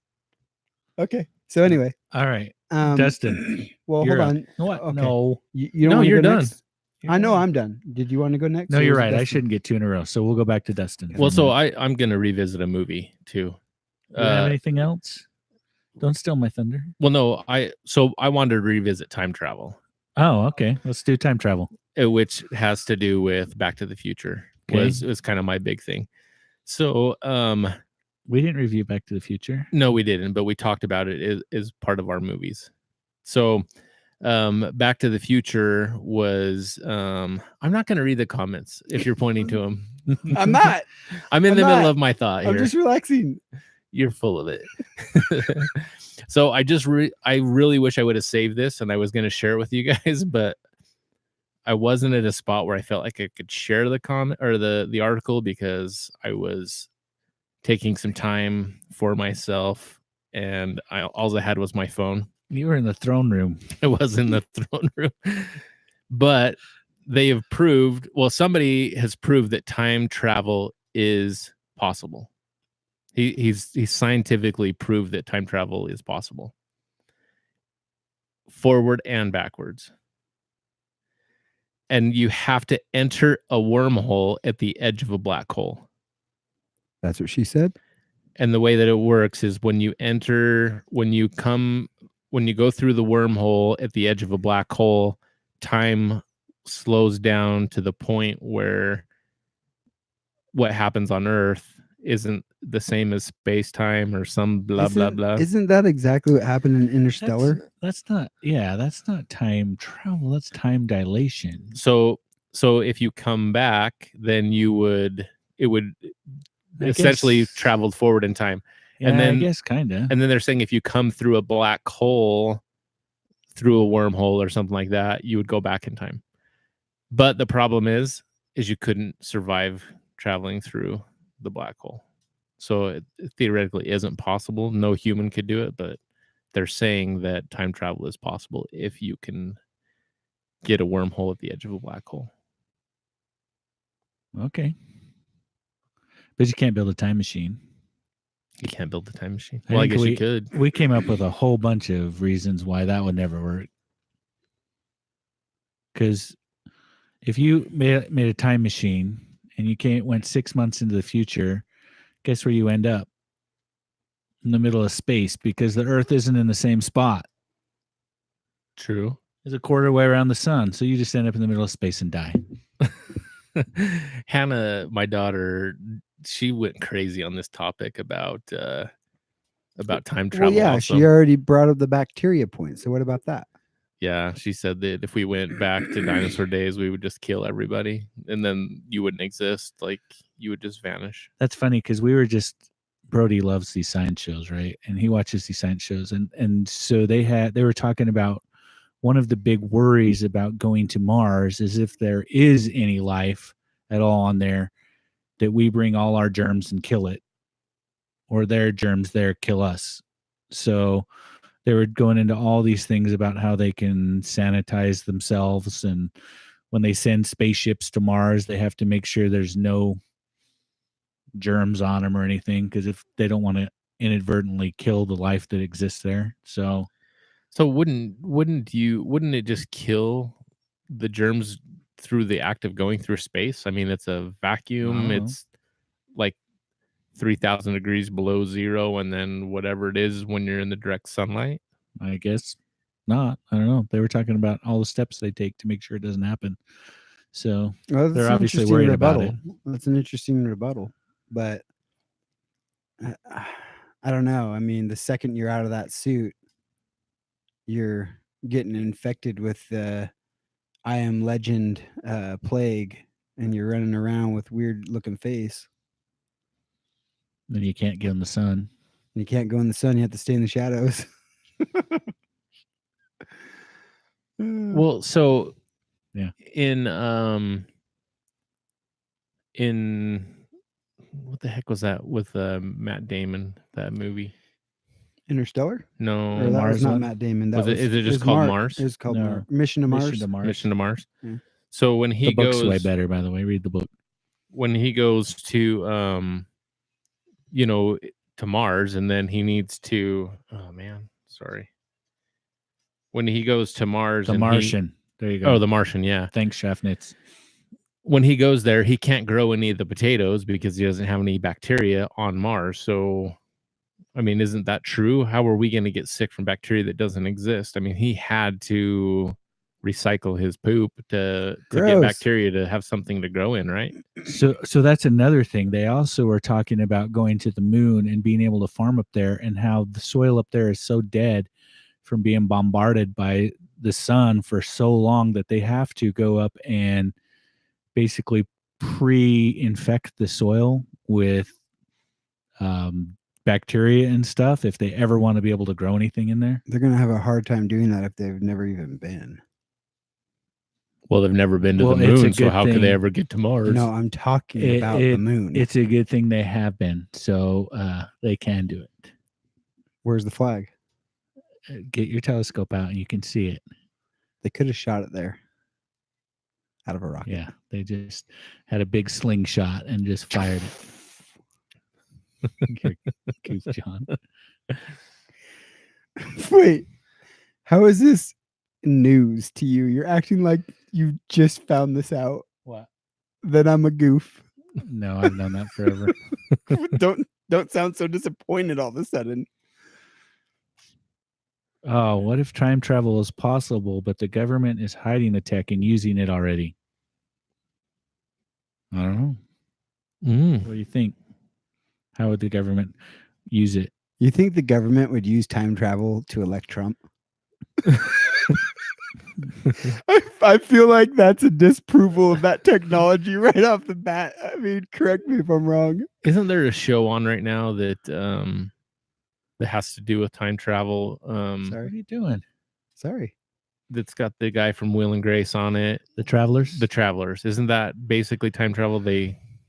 Okay. So anyway, All right. Dustin, Well, you're hold up. on. What? Okay. No. You don't No, wanna you're go done. next? I know I'm done. Did you want to go next? No, or you're was it right. I Dustin? shouldn't get two in a row. So we'll go back to Dustin. Well, so I'm gonna revisit a movie too. Do you have anything else? Don't steal my thunder. Well, no, I wanted to revisit time travel, Oh, okay. Let's do time travel. which has to do with Back to the Future. Okay. Was kind of my big thing. So, We didn't review Back to the Future. no, we didn't, but we talked about it as part of our movies. So, Back to the Future was. I'm not going to read the comments if you're pointing to them. I'm not. I'm in I'm the middle not. of my thought here. I'm just relaxing. You're full of it. So I really wish I would have saved this and I was going to share it with you guys, but I wasn't at a spot where I felt like I could share the comment or the article because I was taking some time for myself and all I had was my phone. You were in the throne room. I was in the throne room. But they have proved, somebody has proved that time travel is possible. He's scientifically proved that time travel is possible. Forward and backwards. And you have to enter a wormhole at the edge of a black hole. That's what she said. And the way that it works is when you go through the wormhole at the edge of a black hole, time slows down to the point where what happens on Earth isn't the same as space time or some blah blah blah. Isn't that exactly what happened in Interstellar? That's not time travel. That's time dilation. So if you come back, then it would essentially traveled forward in time. Yeah, and then I guess kind of. And then they're saying if you come through a black hole, through a wormhole or something like that, you would go back in time. But the problem is you couldn't survive traveling through the black hole. So it theoretically isn't possible. No human could do it, but they're saying that time travel is possible if you can get a wormhole at the edge of a black hole. Okay. But you can't build a time machine. You can't build a time machine. I Well, I think guess you could. We came up with a whole bunch of reasons why that would never work. Because if you made a time machine and you went 6 months into the future, guess where you end up? In the middle of space, because the Earth isn't in the same spot. True. It's a quarter way around the sun, so you just end up in the middle of space and die. Hannah, my daughter, she went crazy on this topic about time travel. Well, yeah, also. she already brought up the bacteria point. So what about that? Yeah, she said that if we went back to dinosaur days, we would just kill everybody, and then you wouldn't exist. Like you would just vanish. That's funny because Brody loves these science shows, right? And he watches these science shows, and so they were talking about one of the big worries about going to Mars is if there is any life at all on there, that we bring all our germs and kill it, or their germs there kill us. So they were going into all these things about how they can sanitize themselves, and when they send spaceships to Mars, they have to make sure there's no germs on them or anything, because if they don't want to inadvertently kill the life that exists there. So wouldn't it just kill the germs through the act of going through space? I mean, it's a vacuum. I don't know. It's like 3,000 degrees below zero, and then whatever it is when you're in the direct sunlight. I guess not. I don't know. They were talking about all the steps they take to make sure it doesn't happen. So Well, they're an obviously interesting worried about rebuttal. it. That's an interesting rebuttal, but I don't know. I mean, the second you're out of that suit, you're getting infected with the I Am Legend plague, and you're running around with weird looking face. Then you can't get in the sun. You can't go in the sun. You have to stay in the shadows. Well, so Yeah. in what the heck was that with Matt Damon, that movie? Interstellar? No, Or that Mars was not one? Matt Damon. That Was it- is it just was called Mar- Mars? It was called No. Mission to Mars. Mission to Mars. Mission to Mars. Yeah. So when he The book's goes way better, by the way. Read the book. when he goes to to Mars, and then he needs to when he goes to Mars The and Martian. There you go. oh, the Martian, yeah. Thanks, Schaffnitz. When he goes there, he can't grow any of the potatoes because he doesn't have any bacteria on Mars. So, I mean, isn't that true? How are we going to get sick from bacteria that doesn't exist? I mean, he had to recycle his poop to get Gross. bacteria to have something to grow in, right? So that's another thing. They also were talking about going to the moon and being able to farm up there, and how the soil up there is so dead from being bombarded by the sun for so long that they have to go up and basically pre-infect the soil with bacteria and stuff if they ever want to be able to grow anything in there. They're going to have a hard time doing that if they've never even been. Well, they've never been to Well, the it's a moon, so good how could they thing. ever get to Mars? No, I'm talking about the moon. It's a good thing they have been, so they can do it. Where's the flag? Get your telescope out and you can see it. They could have shot it there out of a rocket. Yeah, they just had a big slingshot and just fired it. Goose John. Wait, how is this news to you? You're acting like you just found this out. What? That I'm a goof. No, I've known that forever. Don't sound so disappointed all of a sudden. Oh, what if time travel is possible, but the government is hiding the tech and using it already? I don't know. What do you think? How would the government use it? You think the government would use time travel to elect Trump? I feel like that's a disapproval of that technology right off the bat. I mean, correct me if I'm wrong. Isn't there a show on right now that that has to do with time travel? What are you doing? Sorry. That's got the guy from Will and Grace on it. The Travelers? The Travelers. Isn't that basically time travel?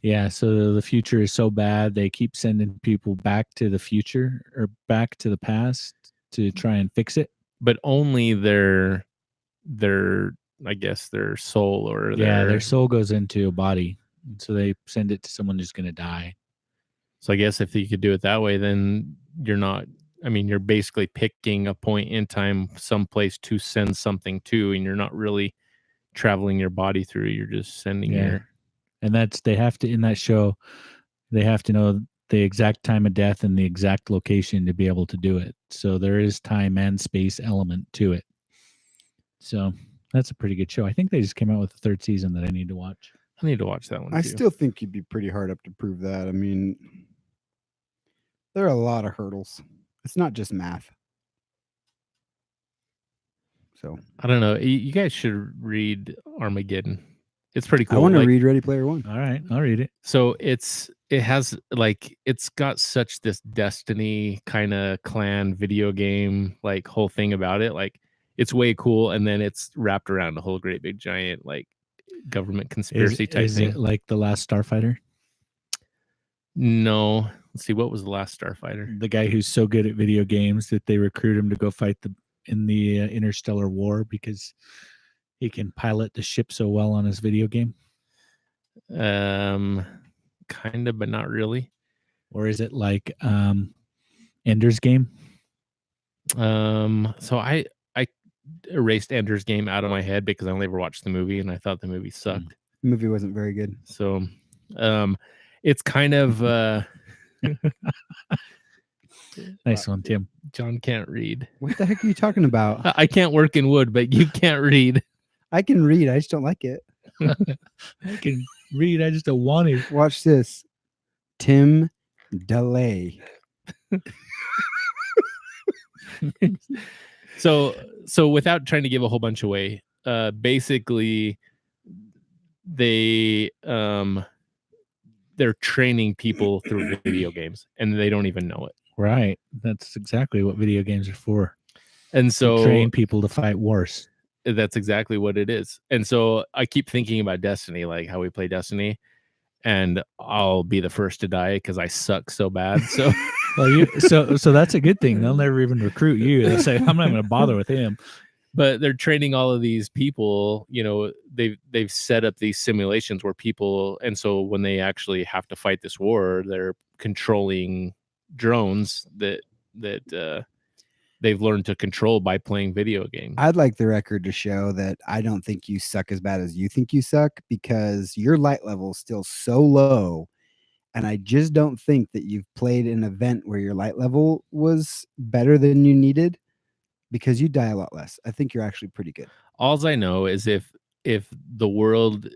Yeah, so the future is so bad, they keep sending people back to the future or back to the past to try and fix it. But only their I guess their soul or their soul goes into a body. And so they send it to someone who's going to die. So I guess if you could do it that way, then you're basically picking a point in time, someplace to send something to, and you're not really traveling your body through. You're just sending your. And they have to, in that show, they have to know the exact time of death and the exact location to be able to do it. So there is time and space element to it. So that's a pretty good show. I think they just came out with the third season that I need to watch. I need to watch that one. I too. still think you'd be pretty hard up to prove that. I mean, there are a lot of hurdles. It's not just math. So I don't know. You guys should read Armageddon. It's pretty cool. I want to read Ready Player One. All right, I'll read it. So it's got such this Destiny kind of clan video game like whole thing about it. Like it's way cool, and then it's wrapped around a whole great big giant like government conspiracy type is thing. It like The Last Starfighter? No, Let's see, what was the last Starfighter? The guy who's so good at video games that they recruit him to go fight in the interstellar war because he can pilot the ship so well on his video game. Kind of, but not really. Or is it like Ender's Game? So I erased Ender's Game out of my head because I only ever watched the movie and I thought the movie sucked. The movie wasn't very good. So it's kind of Nice one, Tim. John can't read. What the heck are you talking about? I can't work in wood, but you can't read. I can read. I just don't like it. I can read. I just don't want to. Watch this. Tim DeLay. So without trying to give a whole bunch away, basically they're training people through video games and they don't even know it. Right. That's exactly what video games are for. And so To train people to fight wars. that's exactly what it is. And so I keep thinking about Destiny, like how we play Destiny, and I'll be the first to die because I suck so bad. So Well, so that's a good thing. They'll never even recruit you. They'll say, I'm not going to bother with him. but they're training all of these people, they've set up these simulations where people, and so when they actually have to fight this war, they're controlling drones that they've learned to control by playing video games. I'd like the record to show that I don't think you suck as bad as you think you suck because your light level is still so low. And I just don't think that you've played an event where your light level was better than you needed because you die a lot less. I think you're actually pretty good. Alls I know is if the world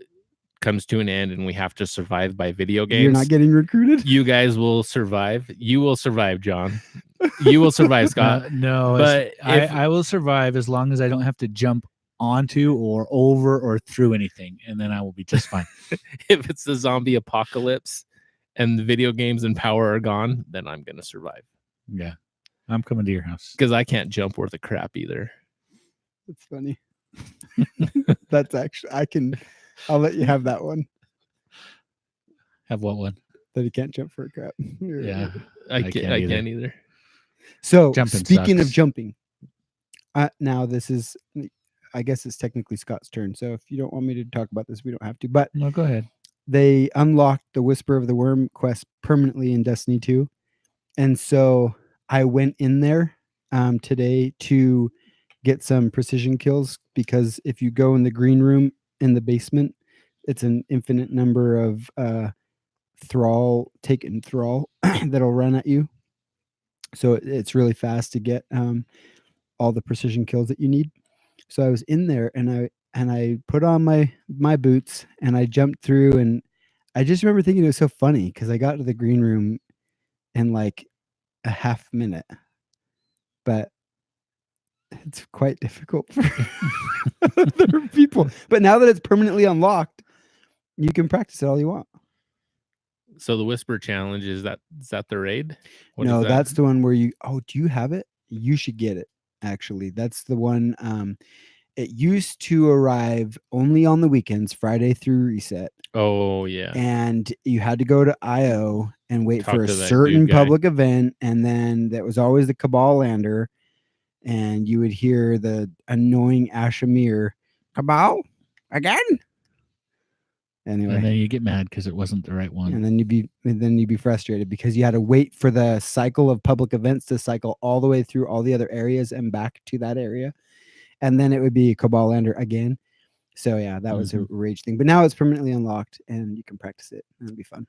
comes to an end and we have to survive by video games, You're not getting recruited? you guys will survive. You will survive, John. You will survive, Scott. No, But I will survive as long as I don't have to jump onto or over or through anything, and then I will be just fine. If it's the zombie apocalypse and the video games and power are gone, then I'm going to survive. Yeah. I'm coming to your house. Because I can't jump worth a crap either. That's funny. That's actually, I'll let you have that one. Have what one? That he can't jump for a crap. Yeah. I can't either. So Jumping speaking of sucks. jumping, now this is, I guess it's technically Scott's turn. So if you don't want me to talk about this, we don't have to. But No, go ahead. they unlocked the Whisper of the Worm quest permanently in Destiny 2. And so I went in there today to get some precision kills because if you go in the green room in the basement, it's an infinite number of taken thrall that'll run at you. So it's really fast to get all the precision kills that you need. So I was in there and I put on my boots and I jumped through, and I just remember thinking it was so funny because I got to the green room in like a half minute, but it's quite difficult for other people. But now that it's permanently unlocked, you can practice it all you want. So the Whisper Challenge, is that the raid? What No, is that? that's the one where do you have it? You should get it. Actually, that's the one. It used to arrive only on the weekends, Friday through reset. Oh yeah. And you had to go to IO and wait Talk for a to that certain dude guy. public event. And then that was always the Cabal lander. And you would hear the annoying Ashamir, Cabal again. Anyway. And then you get mad because it wasn't the right one. And then you'd be frustrated because you had to wait for the cycle of public events to cycle all the way through all the other areas and back to that area. And then it would be Cabal Lander again. So yeah, that was a rage thing. But now it's permanently unlocked and you can practice it. It'll be fun.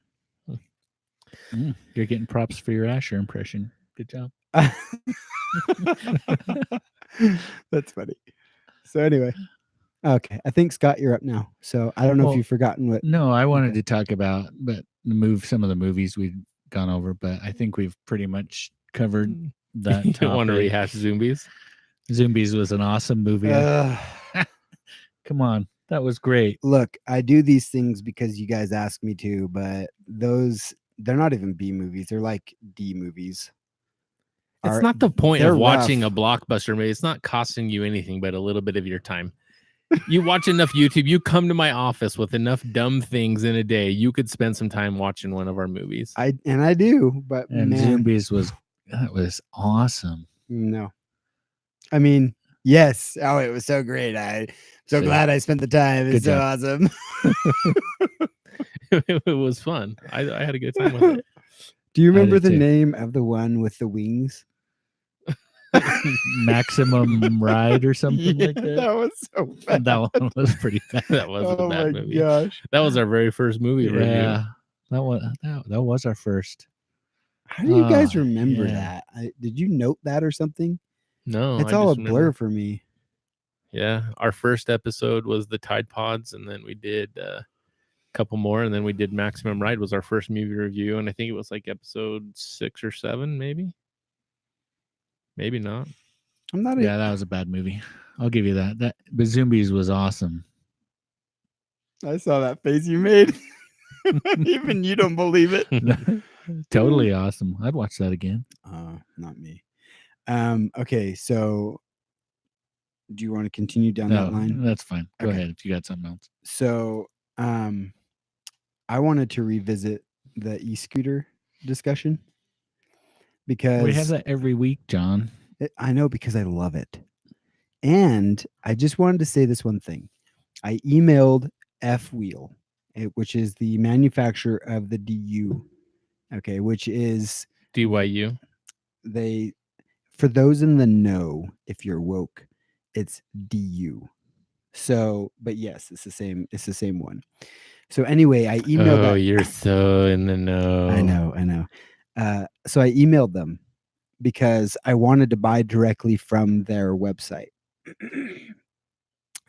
You're getting props for your Asher impression. Good job. That's funny. So anyway. Okay. I think Scott, you're up now. So I don't know if you've forgotten what. No, I wanted to talk about some of the movies we've gone over, but I think we've pretty much covered that. You don't want to rehash Zombies? Zombies was an awesome movie. Come on. That was great. Look, I do these things because you guys ask me to, but they're not even B movies. They're like D movies. It's not the point they're of watching rough. a blockbuster movie. It's not costing you anything but a little bit of your time. You watch enough YouTube, you come to my office with enough dumb things in a day, you could spend some time watching one of our movies. I do, but And man, Zombies was awesome. no. I mean, yes. Oh, it was so great. I'm so See? glad I spent the time. It's Good so job. awesome. It was fun. I had a good time with it. Do you remember did the too. name of the one with the wings? Maximum Ride or something like that. That was so bad. That one was pretty bad. That was a Oh bad my movie. gosh. That was our very first movie review. Yeah, that was our first. How do you guys Oh, remember yeah. that? Did you note that or something? No, It's I all a just blur remember. for me. Yeah, our first episode was the Tide Pods, and then we did a couple more, and then we did Maximum Ride was our first movie review, and I think it was like episode 6 or 7, maybe not. I'm not. Yeah, that was a bad movie. I'll give you that. But Zombies was awesome. I saw that face you made. Even you don't believe it. Totally awesome. I'd watch that again. Not me. Okay, so do you want to continue down No, that line? that's fine. Go Okay. ahead if you got something else. So, I wanted to revisit the e-scooter discussion because We have that every week, John. I know because I love it. And I just wanted to say this one thing. I emailed F Wheel, which is the manufacturer of the DU. Okay, which is DYU. they for those in the know, if you're woke, it's DU. So, but yes, it's the same one. So anyway, I emailed Oh, that. you're so in the know. I know. So I emailed them because I wanted to buy directly from their website.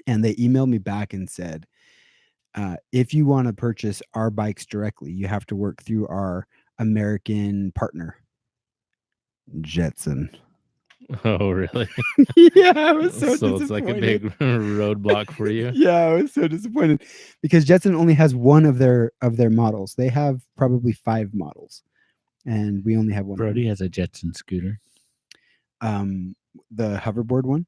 And they emailed me back and said, if you want to purchase our bikes directly, you have to work through our American partner, Jetson. Oh, really? Yeah, I was so So it's like a disappointed. big roadblock for you. Yeah, I was so disappointed because Jetson only has one of their models. They have probably 5 models, and we only have one. Brody has a Jetson scooter. The hoverboard one.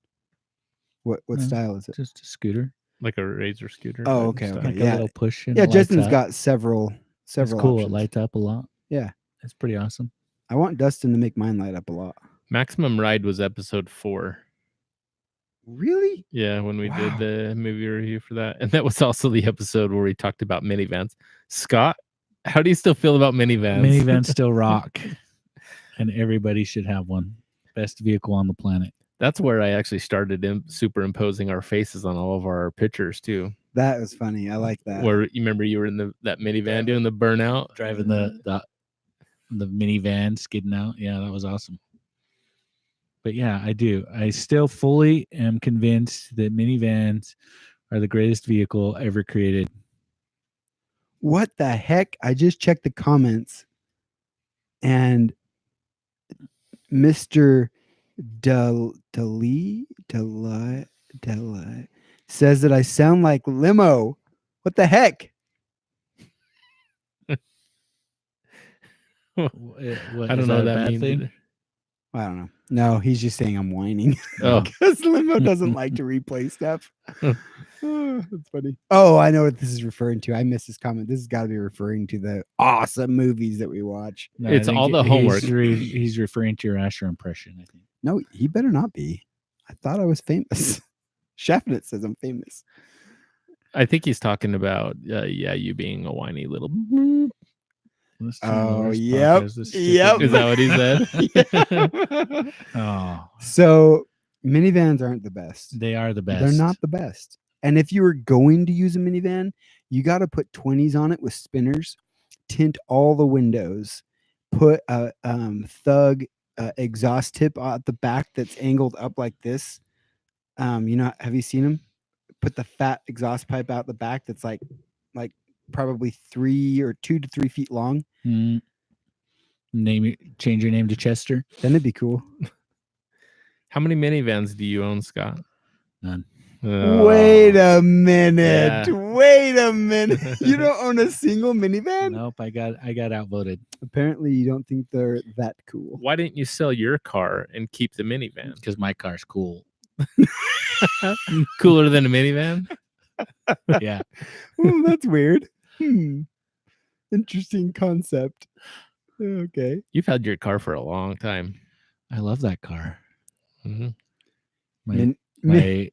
What No, style is it? Just a scooter. Like a razor scooter. Oh, type okay, stuff. okay. Like Yeah. a little push. And Yeah, it lights Jetson's up. got several It's cool. It options. lights up a lot. Yeah, It's pretty awesome. I want Dustin to make mine light up a lot. Maximum Ride was episode 4. Really? Yeah, when we Wow. did the movie review for that. And that was also the episode where we talked about minivans. Scott, how do you still feel about minivans? Minivans still rock, and everybody should have one. Best vehicle on the planet. That's where I actually started superimposing our faces on all of our pictures too. That was funny. I like that. Where you remember you were in that minivan doing the burnout? Driving the minivan, skidding out. Yeah, that was awesome. But yeah, I do. I still fully am convinced that minivans are the greatest vehicle ever created. What the heck? I just checked the comments, and Mr. Dali says that I sound like limo. What the heck? I don't know what that means. either. I don't know. No, he's just saying I'm whining Oh, because limo doesn't like to replay stuff. Oh, that's funny. Oh, I know what this is referring to. I missed this comment. This has got to be referring to the awesome movies that we watch. No, It's I think all the homework. He's referring to your Asher impression, I think. No, he better not be. I thought I was famous. Shaffnet says I'm famous. I think he's talking about you being a whiny little. Oh, yep. Is that what he said? Oh, So minivans aren't the best. they are the best. They're not the best. And if you were going to use a minivan, you got to put 20s on it with spinners, tint all the windows, put a thug exhaust tip at the back that's angled up like this. Have you seen them? Put the fat exhaust pipe out the back that's like probably 2 to 3 feet long. Change your name to Chester. Then it'd be cool. How many minivans do you own, Scott? None. Wait a minute. Yeah. Wait a minute. You don't own a single minivan? Nope, I got outvoted Apparently you don't think they're that cool. Why didn't you sell your car and keep the minivan? because my car's cool. Cooler than a minivan. Yeah. Oh, that's weird. Interesting concept. Okay. You've had your car for a long time. I love that car. Mhm. My, Min- my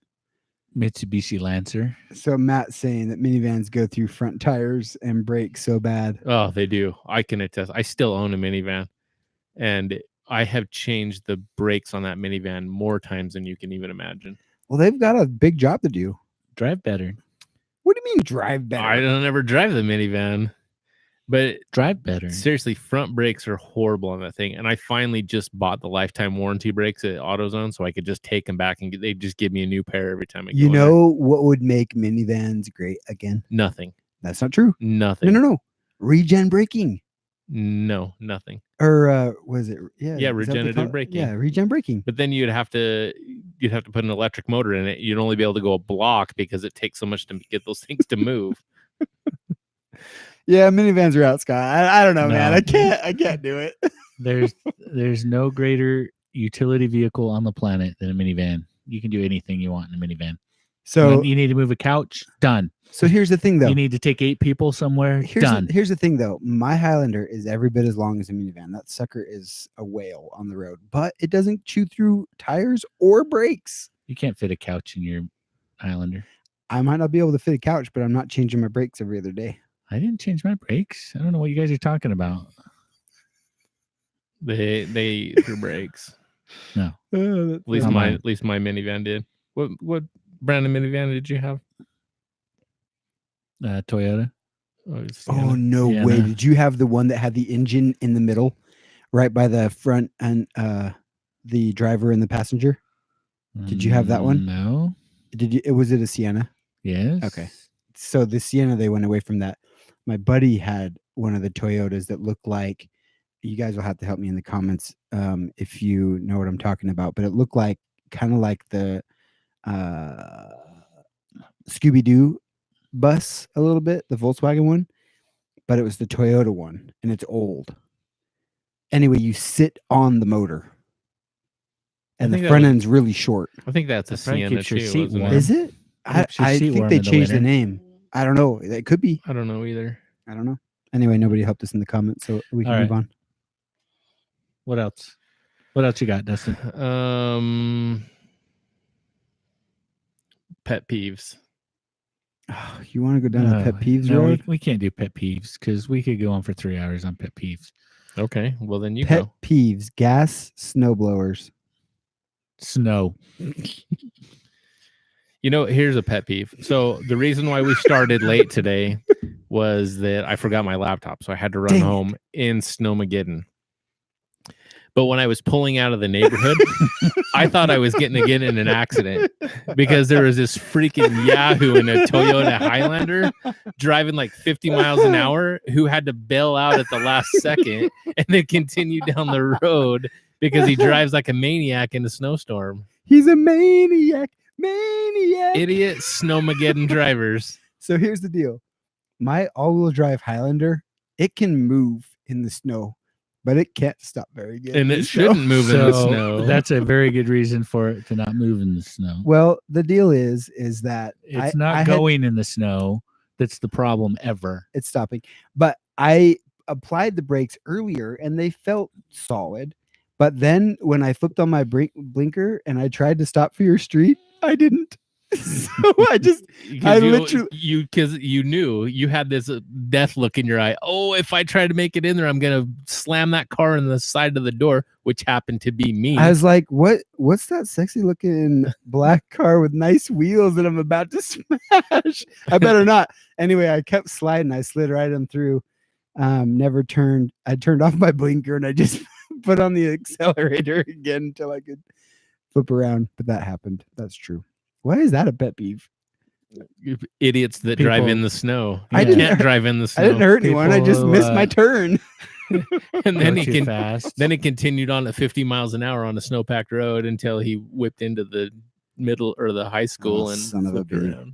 Mitsubishi Lancer. So Matt's saying that minivans go through front tires and brake so bad. Oh, they do. I can attest. I still own a minivan, and I have changed the brakes on that minivan more times than you can even imagine. Well, they've got a big job to do. Drive better. What do you mean drive better? I don't ever drive the minivan, but Drive better. seriously, front brakes are horrible on that thing. And I finally just bought the lifetime warranty brakes at AutoZone, so I could just take them back and they just give me a new pair every time I go You in there. know what would make minivans great again? Nothing. That's not true. Nothing. No. Regen braking. No, nothing. Or was it? Yeah, Yeah, is that what they regenerative call it? braking. Yeah, regen braking. But then you'd have to put an electric motor in it. You'd only be able to go a block because it takes so much to get those things to move. Yeah, minivans are out, Scott. I don't know, man. No. I can't do it. There's no greater utility vehicle on the planet than a minivan. You can do anything you want in a minivan. So When you need to move a couch, done. so here's the thing, though. You need to take 8 people somewhere, done. Here's the thing, though. My Highlander is every bit as long as a minivan. That sucker is a whale on the road, but it doesn't chew through tires or brakes. You can't fit a couch in your Highlander. I might not be able to fit a couch, but I'm not changing my brakes every other day. I didn't change my brakes. I don't know what you guys are talking about. They threw brakes. No. At least Not my mine. minivan did. What brand of minivan did you have? Toyota. It's Oh, Sienna. no Yeah, way. no. Did you have the one that had the engine in the middle, right by the front and the driver and the passenger? Did you have that one? No. Did you? Was it a Sienna? Yes. Okay. So the Sienna, they went away from that. My buddy had one of the Toyotas that looked like, you guys will have to help me in the comments if you know what I'm talking about, but it looked like kind of like the Scooby-Doo bus a little bit, the Volkswagen one, but it was the Toyota one, and it's old. Anyway, you sit on the motor, and think the that front was- end's really short. I think that's a That probably Sienna keeps your too. seat Wasn't warm. it? Is it? Keeps your I seat think warm they in the changed the winter. name. I don't know. It could be. I don't know either. I don't know. Anyway, nobody helped us in the comments, so we can All move right. on. What else? What else you got, Dustin? Pet peeves. Oh, you want to go down the pet peeves no, road? we can't do pet peeves because we could go on for 3 hours on pet peeves. Okay, well then you Pet go. peeves: gas snowblowers. Snow. You know, here's a pet peeve. So the reason why we started late today was that I forgot my laptop, so I had to run Dang it. home in Snowmageddon. But when I was pulling out of the neighborhood, I thought I was getting to get in an accident because there was this freaking Yahoo in a Toyota Highlander driving like 50 miles an hour who had to bail out at the last second and then continue down the road because he drives like a maniac in a snowstorm. He's a maniac. Maniac. Idiot Snowmageddon drivers. So here's the deal. My all-wheel drive Highlander, it can move in the snow, but it can't stop very good. And in it the shouldn't snow. move in the So snow. that's a very good reason for it to not move in the snow. Well, the deal is that It's I not had- going in the snow that's the problem ever. it's stopping. But I applied the brakes earlier and they felt solid. But then when I flipped on my blinker and I tried to stop for your street, I didn't. So I just I literally- because you knew you had this death look in your eye. Oh, if I try to make it in there, I'm gonna slam that car in the side of the door, which happened to be me. I was like, what's that sexy looking black car with nice wheels that I'm about to smash? I better not. Anyway, I kept sliding. I slid right on through. Never turned. I turned off my blinker and I just put on the accelerator again until I could flip around. But that happened. That's true. Why is that a pet peeve? Idiots that drive People- in the snow. I You didn't can't hurt- drive in the snow. I didn't hurt anyone. I just People, missed my turn. And then Go he too can. fast. Then he continued on at 50 miles an hour on a snow-packed road until he whipped into the middle or the high school Oh, and son of a flipped bee. around.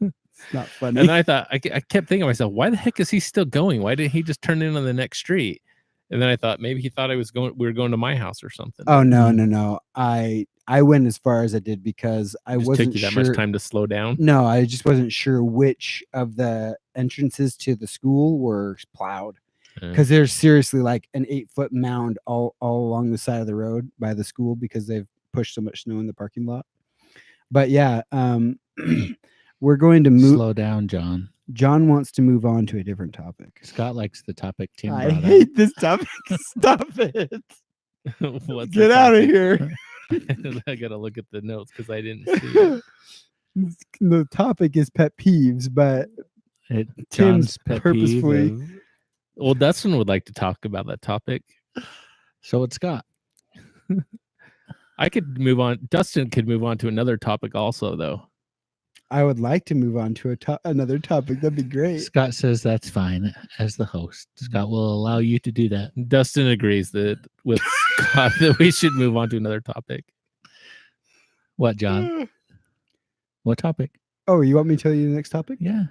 It's not funny. And I thought, I kept thinking to myself, why the heck is he still going? Why didn't he just turn in on the next street? And then I thought maybe he thought we were going to my house or something. Oh no. I I went as far as I did because I It just wasn't took you that sure. much time to slow down. No, I just wasn't sure which of the entrances to the school were plowed. Because there's seriously like an 8-foot mound all along the side of the road by the school because they've pushed so much snow in the parking lot. But yeah, we're going to move. Slow down, John. John wants to move on to a different topic. Scott likes the topic Tim I brought hate this topic. Stop it. What's Get the out of topic? here. I gotta look at the notes because I didn't see it. The topic is pet peeves, but Tim's Tim's pet purposefully- peeve. Well, Dustin would like to talk about that topic. So it's Scott. I could move on. Dustin could move on to another topic also, though. I would like to move on to another topic. That'd be great. Scott says that's fine as the host. Scott will allow you to do that. Dustin agrees that with Scott that we should move on to another topic. What, John? What topic? Oh, you want me to tell you the next topic? Yeah.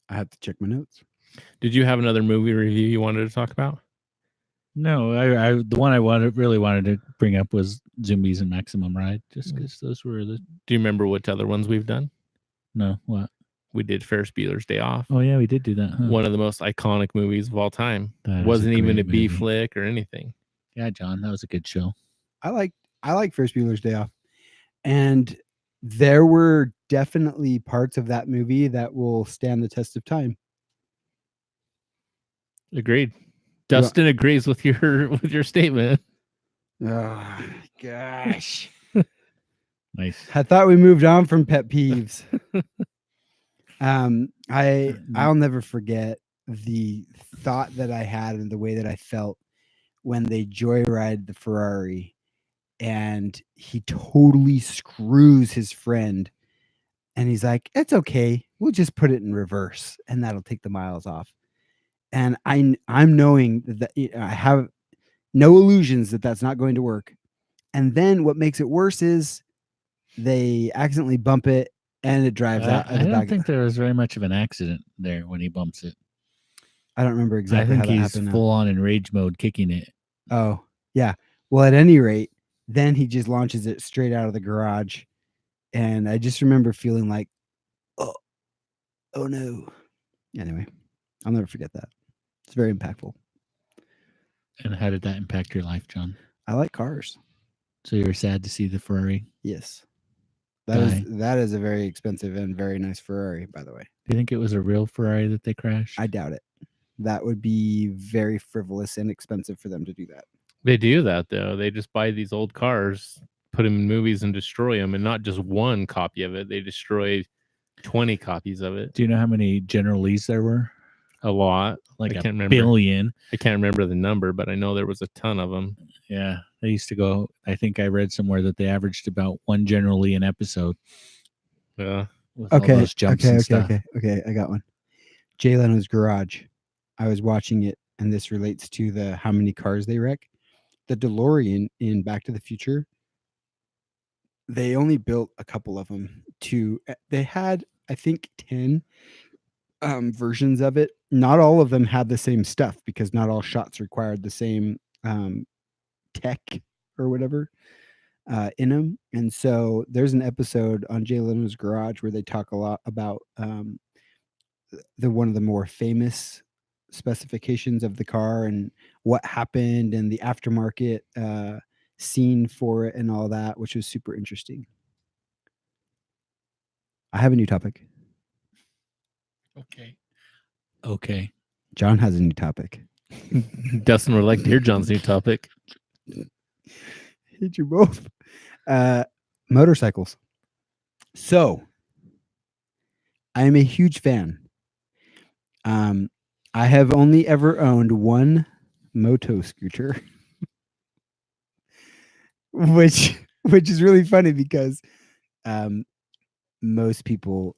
I have to check my notes. Did you have another movie review you wanted to talk about? No, I the one I really wanted to bring up was Zombies and Maximum Ride, just because those were the Do you remember what other ones we've done? no what? We did Ferris Bueller's Day Off. Oh yeah, we did do that. Huh? One of the most iconic movies of all time. That is Wasn't even a great B movie. flick or anything. Yeah, John, that was a good show. I like Ferris Bueller's Day Off, and there were definitely parts of that movie that will stand the test of time. Agreed. Dustin agrees with your statement. Oh gosh. Nice. I thought we moved on from pet peeves. I'll never forget the thought that I had and the way that I felt when they joyride the Ferrari and he totally screws his friend and he's like, "It's okay. We'll just put it in reverse and that'll take the miles off." And I'm knowing that I have no illusions that that's not going to work. And then what makes it worse is they accidentally bump it and it drives out. I don't think there was very much of an accident there when he bumps it. I don't remember exactly I how think that he's happened. full on in rage mode, kicking it. Oh, yeah. Well, at any rate, then he just launches it straight out of the garage. And I just remember feeling like, oh no. Anyway, I'll never forget that. It's very impactful. And how did that impact your life, John? I like cars. So you were sad to see the Ferrari. Yes. Die. That is a very expensive and very nice Ferrari, by the way. Do you think it was a real Ferrari that they crashed? I doubt it. That would be very frivolous and expensive for them to do that. They do that though. They just buy these old cars, put them in movies, and destroy them, and not just one copy of it. They destroy 20 copies of it. Do you know how many General Lees there were? A lot. Like I a can't remember. billion. I can't remember the number, but I know there was a ton of them. Yeah, they used to go. I think I read somewhere that they averaged about one General Lee an episode. Yeah. With all those jumps and stuff. Okay. I got one. Jay Leno's Garage. I was watching it, and this relates to the how many cars they wreck. The DeLorean in Back to the Future. They only built a couple of them. They had, I think, 10 versions of it. Not all of them had the same stuff because not all shots required the same tech or whatever in them. And so there's an episode on Jay Leno's Garage where they talk a lot about one of the more famous specifications of the car and what happened and the aftermarket scene for it and all that, which was super interesting. I have a new topic. Okay. John has a new topic. Dustin would like to hear John's new topic. Hate you both. Motorcycles. So, I am a huge fan. I have only ever owned one moto scooter, which is really funny because most people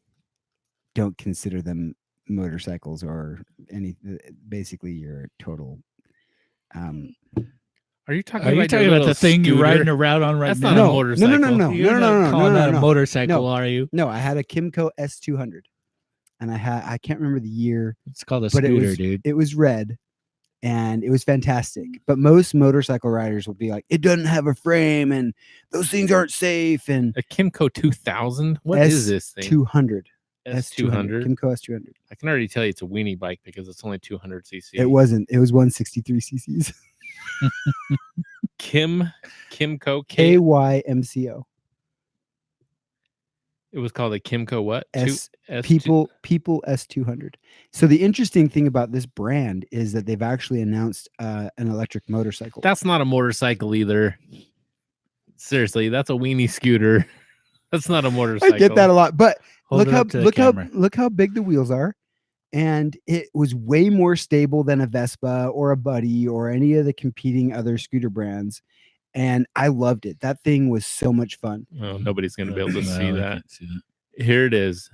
don't consider them motorcycles or any. Basically, you're a total. Are you talking Are you about, talking your about the little thing you're scooter? riding around on right That's now? not a No, motorcycle. no. You're not calling that a motorcycle, No. are you? No, I had a Kimco S200, and I can't remember the year. It's called a But scooter, dude. It was red, and it was fantastic. But most motorcycle riders will be like, it doesn't have a frame and those things aren't safe. And A Kimco 2000. What is this thing? S200. S200. Kimco S200. I can already tell you it's a weenie bike because it's only 200 cc. It wasn't. It was 163 cc's. Kimco KYMCO. It was called a Kimco what? People S200. So the interesting thing about this brand is that they've actually announced an electric motorcycle. That's not a motorcycle either. Seriously, that's a weenie scooter. That's not a motorcycle. I get that a lot, but Hold look it how up to the camera. look how big the wheels are, and it was way more stable than a Vespa or a Buddy or any of the competing other scooter brands, and I loved it. That thing was so much fun. Oh, nobody's going to be able to No, see I that. can't see that. Here it is.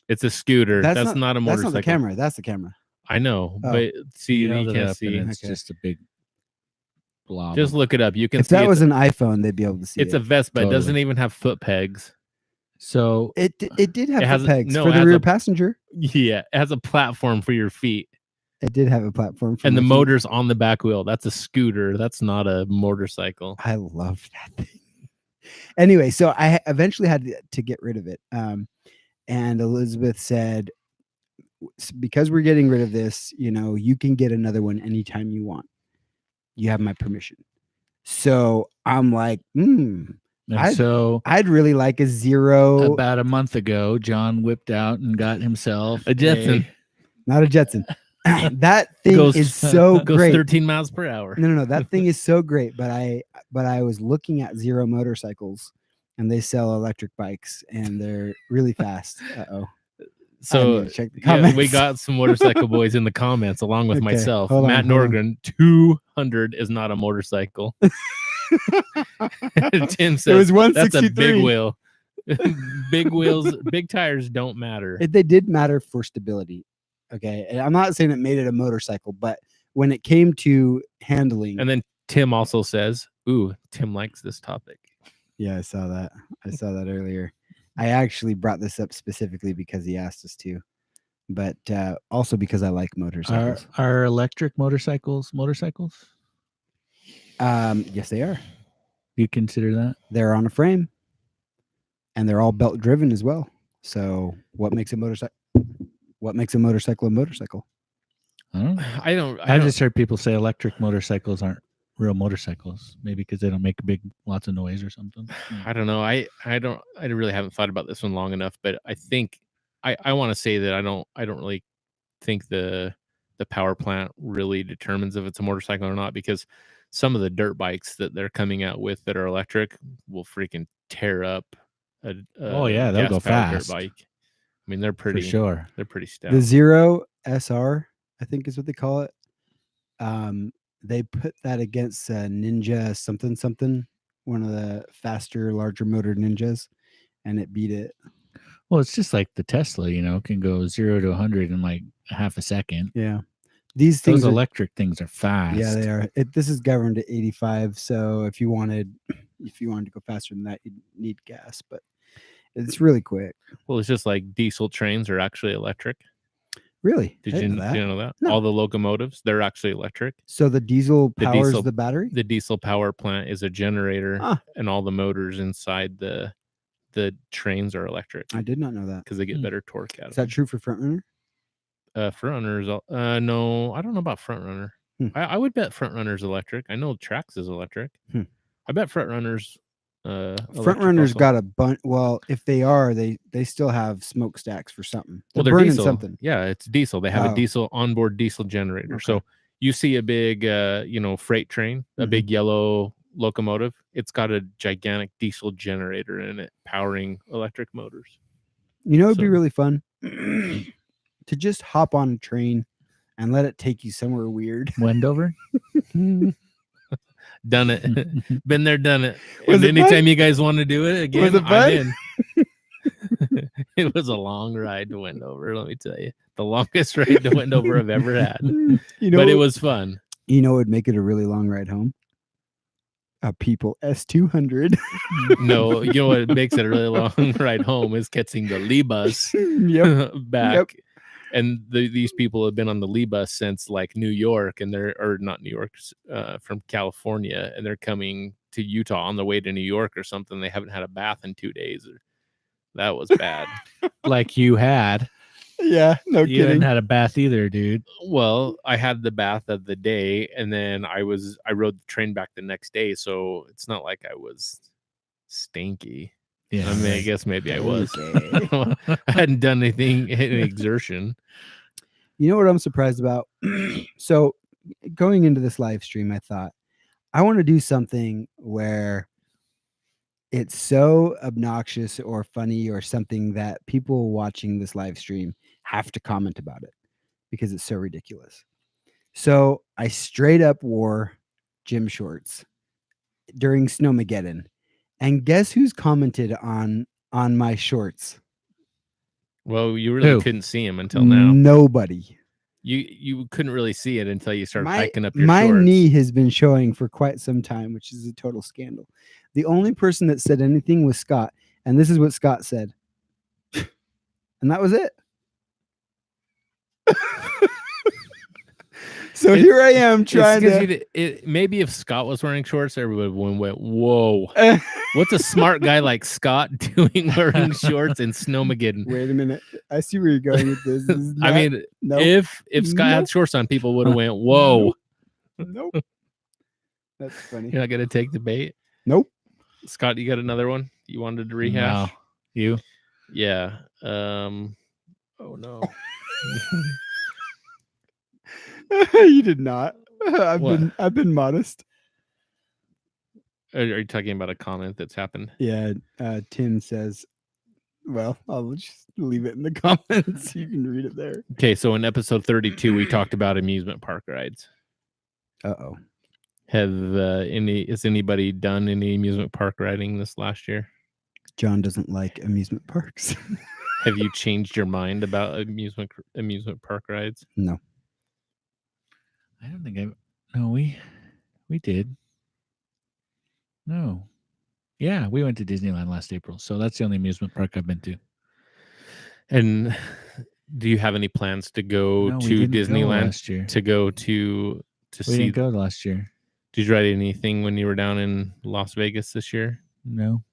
It's a scooter. That's not a motorcycle. That's not the camera. That's the camera. I know, Oh. but see, you held it can't up see. and it's Okay. just a big blob. Just look it up. You can If see that it's, was an iPhone, they'd be able to see it's it. a Vespa. Totally. It doesn't even have foot pegs. So It did have It has foot pegs no, for it the has rear a- passenger. Yeah, it has a platform for your feet. It did have a platform. For And the my feet. motor's on the back wheel. That's a scooter. That's not a motorcycle. I love that thing. Anyway, so I eventually had to get rid of it. And Elizabeth said, because we're getting rid of this, you can get another one anytime you want. You have my permission. So I'm like, and so I'd really like a zero, about a month ago, John whipped out and got himself A Jetson. not a Jetson. That thing Goes- is so Goes great. 13 miles per hour. No. That thing is so great. But I was looking at Zero motorcycles, and they sell electric bikes, and they're really fast. I So need to check the yeah, we comments. got some motorcycle boys in the comments along with Okay, myself. hold on, Matt hold on. Norgren, 200 is not a motorcycle. Tim says It was that's a 163. big wheel. Big wheels, big tires don't matter. They did matter for stability. Okay. And I'm not saying it made it a motorcycle, but when it came to handling, And then Tim also says, "Ooh, Tim likes this topic." yeah, I saw that. I saw that earlier. I actually brought this up specifically because he asked us to, but also because I like motorcycles. are electric motorcycles? Yes, they are. Do you consider that? They're on a frame, and they're all belt driven as well. So, what makes a motorcycle? What makes a motorcycle a motorcycle? I don't know. I don't. I just heard people say electric motorcycles aren't real motorcycles, maybe because they don't make lots of noise or something. I don't know. I really haven't thought about this one long enough, but I think I want to say that I don't really think the power plant really determines if it's a motorcycle or not, because some of the dirt bikes that they're coming out with that are electric will freaking tear up a Oh, yeah, they'll go gas-powered fast. dirt bike. I mean, they're pretty For sure. They're pretty stout. The Zero SR, I think is what they call it. They put that against Ninja something, one of the faster, larger motor Ninjas, and it beat it. Well, it's just like the Tesla, can go 0 to 100 in like half a second. Yeah, these things Those are, electric things are fast. yeah, they are. This is governed at 85, so if you wanted to go faster than that, you'd need gas, but it's really quick. Well, it's just like diesel trains are actually electric. Really? Did I you didn't know that. know that? No. All the locomotives, they're actually electric. So the diesel The powers diesel- the battery? The diesel power plant is a generator, Ah. and all the motors inside the trains are electric I did not know that. because they get Hmm. better torque out Is of that true for front runner? them. Front runners, no, I don't know about front runner. Hmm. I would bet front runner's electric. I know Trax is electric. Hmm. I bet front runners. Front electric runners also. got a bunch. Well, if they are, they still have smokestacks for something. Well, They're they're burning diesel. something. Yeah, it's diesel. They have Oh. a diesel onboard diesel generator. Okay. So you see a big, freight train, a Mhm. big yellow locomotive. It's got a gigantic diesel generator in it, powering electric motors. You know, it'd be So- really fun to just hop on a train and let it take you somewhere weird. Wendover? Done it. Been there, done it. Was And it fun? anytime you guys want to do it again, Was it I'm in. It was a long ride to Wendover, let me tell you. The longest ride to Wendover I've ever had. You know, But it was fun. you know, it'd make it a really long ride home. A People S200. No, you know what makes it a really long ride home is catching the Lee bus Yep. back. And these people have been on the Lee bus since like New York, and or not New York, from California, and they're coming to Utah on the way to New York or something. They haven't had a bath in 2 days. That was bad. Like you had. Yeah, no You hadn't kidding. had a bath either, dude. Well, I had the bath of the day, and then I rode the train back the next day, so it's not like I was stinky. Yeah. I mean, I right. guess maybe I was. Okay. I hadn't done any exertion. You know what I'm surprised about? So going into this live stream, I thought I want to do something where it's so obnoxious or funny or something that people watching this live stream have to comment about it because it's so ridiculous. So I straight up wore gym shorts during Snowmageddon. And guess who's commented on my shorts? Well, you really Who? couldn't see him until now. Nobody. You couldn't really see it until you started My, hiking up your my shorts. knee has been showing for quite some time, which is a total scandal. The only person that said anything was Scott, and this is what Scott said. And that was it. So here I am trying to. Maybe if Scott was wearing shorts, everybody went, "Whoa, what's a smart guy like Scott doing wearing shorts in Snowmageddon?" Wait a minute. I see where you're going with this. This is I not- mean, nope. if Scott had Nope. shorts on, people would have went, "Whoa." Nope. That's funny. You're not gonna take the bait, Nope. Scott. You got another one you wanted to rehash? No. You? Yeah. Oh no. You did not. What? I've been modest. Are you talking about a comment that's happened? Yeah. Tim says, well, I'll just leave it in the comments. You can read it there. Okay, so in episode 32, we talked about amusement park rides. Uh-oh. Has anybody done any amusement park riding this last year? John doesn't like amusement parks. Have you changed your mind about amusement park rides? No. I don't think No, we did. No. Yeah, we went to Disneyland last April, so that's the only amusement park I've been to. And do you have any plans to go No, we to didn't go Disneyland last year. to go to We see? didn't go last year. Did you ride anything when you were down in Las Vegas this year? No.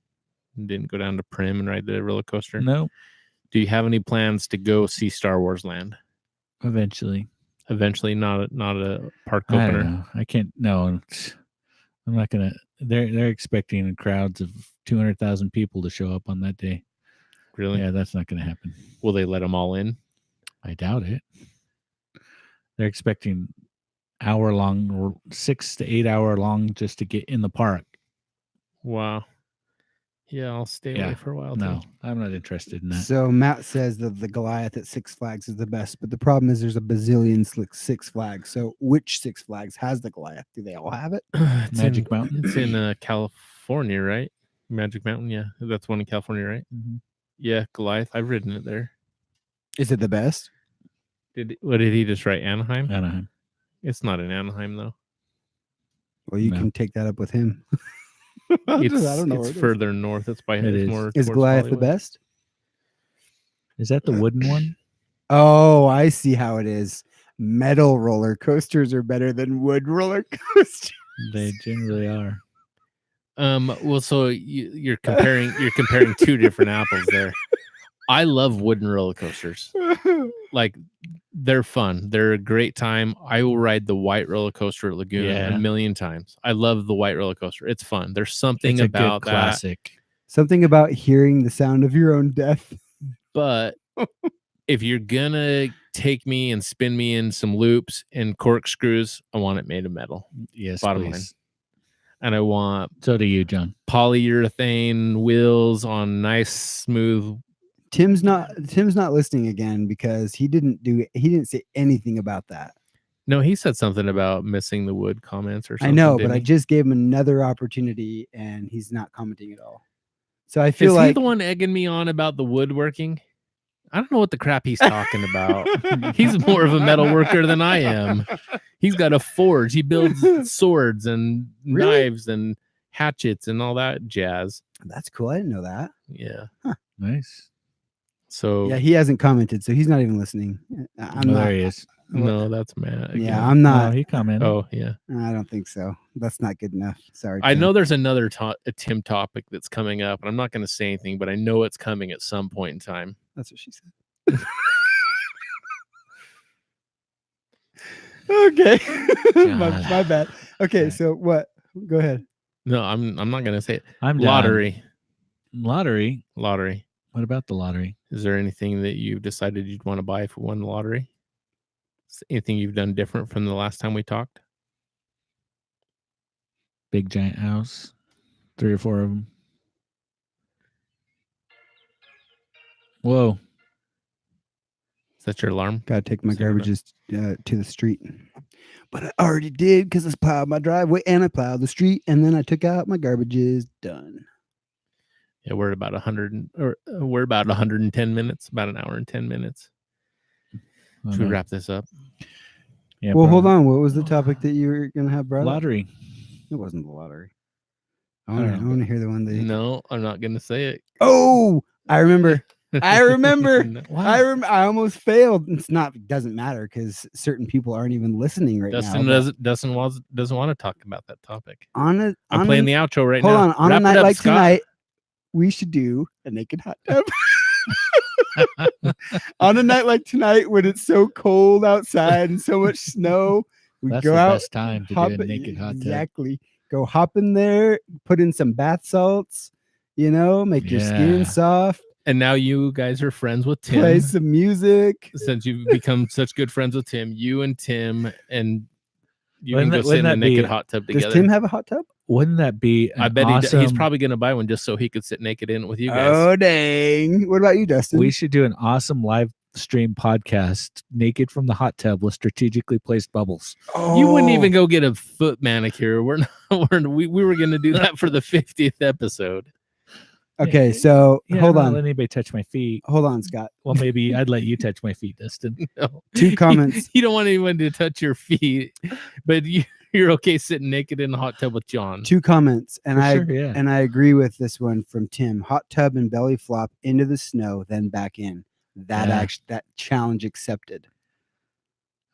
You didn't go down to Prim and ride the roller coaster? No. Do you have any plans to go see Star Wars Land? Eventually. Eventually, not a park I don't opener. know. I can't. No, I'm not gonna. They're expecting crowds of 200,000 people to show up on that day. Really? Yeah, that's not gonna happen. Will they let them all in? I doubt it. They're expecting hour-long or 6 to 8 hour long just to get in the park. Wow. Yeah, I'll stay away for a while. No, too. I'm not interested in that. So Matt says that the Goliath at Six Flags is the best, but the problem is there's a bazillion Six Flags. So which Six Flags has the Goliath? Do they all have it? It's Magic in, Mountain? It's in California, right? Magic Mountain, yeah. That's one in California, right? Mm-hmm. Yeah, Goliath. I've ridden it there. Is it the best? What did he just write? Anaheim? Anaheim. It's not in Anaheim though. Well, you No. can take that up with him. It's, I don't know. it's further north. It's by It is. more. Is towards Goliath Hollywood. the best? Is that the wooden one? Oh, I see how it is. Metal roller coasters are better than wood roller coasters. They generally are. Well, so you're comparing two different apples there. I love wooden roller coasters. Like they're fun. They're a great time. I will ride the white roller coaster at Laguna Yeah. a million times. I love the white roller coaster. It's fun. There's something It's a about good that. classic. Something about hearing the sound of your own death. But if you're gonna take me and spin me in some loops and corkscrews, I want it made of metal. Yes, Bottom please. line. And I want So do you, John. polyurethane wheels on nice smooth. Tim's not listening again because he didn't say anything about that. No, he said something about missing the wood comments or I something. know, but didn't I he? just gave him another opportunity and he's not commenting at all. So I feel Is he like the one egging me on about the woodworking? I don't know what the crap he's talking about. He's more of a metal worker than I am. He's got a forge. He builds swords and Really? knives and hatchets and all that jazz. That's cool. I didn't know that. Yeah. Nice. So Yeah, he hasn't commented, so he's not even listening. I'm Oh, not. there he is. no, that's Matt. Again. Yeah, I'm No, not. he commented. Oh yeah. I don't think so. That's not good enough. Sorry. I Tim. know there's another a Tim topic that's coming up, and I'm not going to say anything, but I know it's coming at some point in time. That's what she said. Okay. my bad. Okay, so what? Go ahead. No, I'm not going to say it. I'm done. Lottery. Lottery. What about the lottery? Is there anything that you've decided you'd want to buy if you won the lottery? Anything you've done different from the last time we talked? Big giant house, 3 or 4 of them. Whoa! Is that your alarm? Gotta take my Is that your garbages to the street. But I already did because I plowed my driveway and I plowed the street and then I took out my garbages. Done. Yeah, we're about 110 minutes, about an hour and 10 minutes. Should we wrap this up? Yeah, Well, hold probably. on. What was the topic that you were gonna have brought up? Lottery. It wasn't the lottery. I I don't want know. to hear the one that. No, I'm not going to say it. Oh, I remember. I remember. No. I almost failed. It's not. Doesn't matter because certain people aren't even listening right Dustin now. doesn't want to talk about that topic. I'm I'm playing the outro right hold now. on. On Wrap a it night up, like Scott. tonight, we should do a naked hot tub. On a night like tonight, when it's so cold outside and so much snow, we That's go the out. best time to hop do a in- naked hot tub. Exactly. Go hop in there, put in some bath salts, make your skin Yeah. soft, And now you guys are friends with Tim. play some music. Since you've become such good friends with Tim, you and Tim, and you Wouldn't can go that- sit in the wouldn't that naked be- hot tub Does together. Tim have a hot tub? Wouldn't that be? I bet awesome, he's probably going to buy one just so he could sit naked in it with you guys. Oh dang! What about you, Dustin? We should do an awesome live stream podcast, naked from the hot tub with strategically placed bubbles. You wouldn't Oh. even go get a foot manicure. We were going to do that for the 50th episode. Okay, so Yeah, hold I'm not on. letting anybody touch my feet. Hold on, Scott. Well, maybe I'd let you touch my feet, Dustin. No. 2 comments. You don't want anyone to touch your feet, but you're okay sitting naked in the hot tub with John. 2 comments, and For I sure, yeah. and I agree with this one from Tim. Hot tub and belly flop into the snow, then back in. That Yeah. that challenge accepted.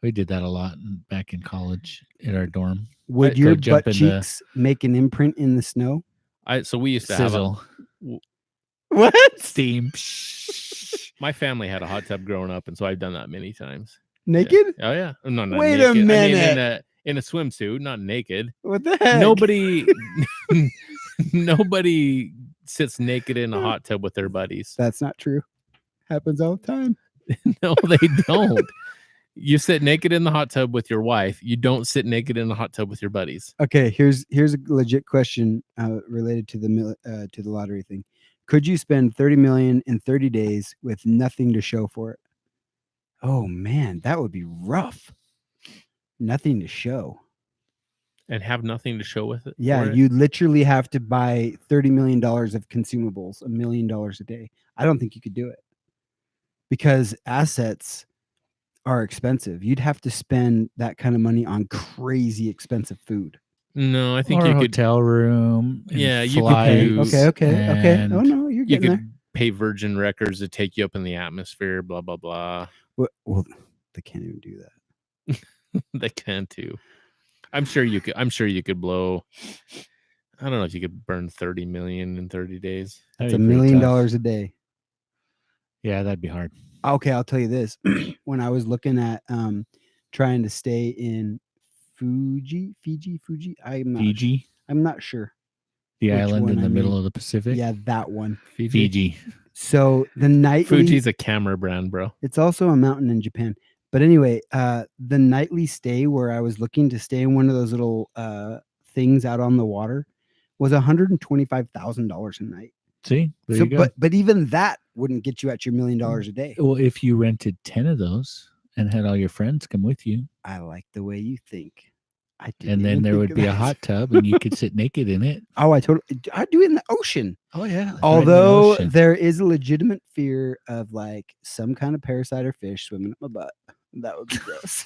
We did that a lot back in college in our dorm. Would I'd your go jump butt in the- cheeks make an imprint in the snow? So we used to have Sizzle, What? steam. my family had a hot tub growing up, and so I've done that many times. Naked? Oh yeah. No, not Wait a naked. I mean, minute. in a swimsuit, not naked. What the heck? Nobody sits naked in a hot tub with their buddies. That's not true. Happens all the time. No, they don't. You sit naked in the hot tub with your wife. You don't sit naked in the hot tub with your buddies. Okay, here's a legit question related to the lottery thing. Could you spend 30 million in 30 days with nothing to show for it? Oh man, that would be rough. Nothing to show. And have nothing to show with it. Yeah, for it? you literally have to buy $30 million of consumables, $1 million a day. I don't think you could do it because assets are expensive. You'd have to spend that kind of money on crazy expensive food. No, I think Or you a could. hotel room. and Yeah, you could flights pay- Okay. Oh and- no, you're You getting could there. pay Virgin Records to take you up in the atmosphere. Blah blah blah. Well, they can't even do that. They can too. I'm sure you could. I'm sure you could blow. I don't know if you could burn 30 million in 30 days. It's That'd $1 be pretty million tough. a day. Yeah, that'd be hard. Okay, I'll tell you this. When I was looking at trying to stay in Fiji, Fiji, I'm not sure. the Which island one in I the middle mean. of the Pacific. Yeah, that one. Fiji. So the nightly Fuji's a camera brand, bro. it's also a mountain in Japan. But anyway, the nightly stay where I was looking to stay in one of those little things out on the water was $125,000 a night. See, there So you go. but even that wouldn't get you at your $1 million a day. Well, if you rented 10 of those and had all your friends come with you, I like the way you think. I didn't and then even there think would of be a that. hot tub and you could sit naked in it. Oh, I'd do it in the ocean. Oh, yeah. Although there is a legitimate fear of like some kind of parasite or fish swimming up my butt. That would be gross.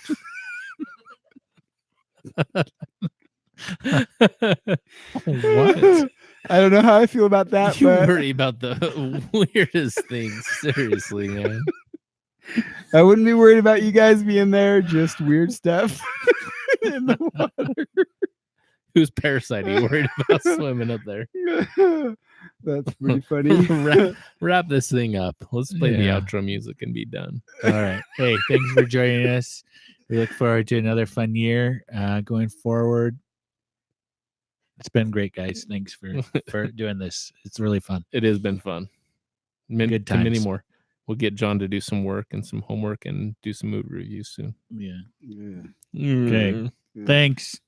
What? I don't know how I feel about that, You but worry about the weirdest things. Seriously, man. I wouldn't be worried about you guys being there. Just weird stuff in the water. Who's parasite? Are you worried about swimming up there? That's pretty funny. Wrap this thing up. Let's play the Yeah. outro music and be done. All right. Hey, thanks for joining us. We look forward to another fun year going forward. It's been great, guys. Thanks for doing this. It's really fun. It has been fun. Good To many times. more. We'll get John to do some work and some homework and do some movie reviews soon. Yeah. Yeah. Okay. Yeah. Thanks.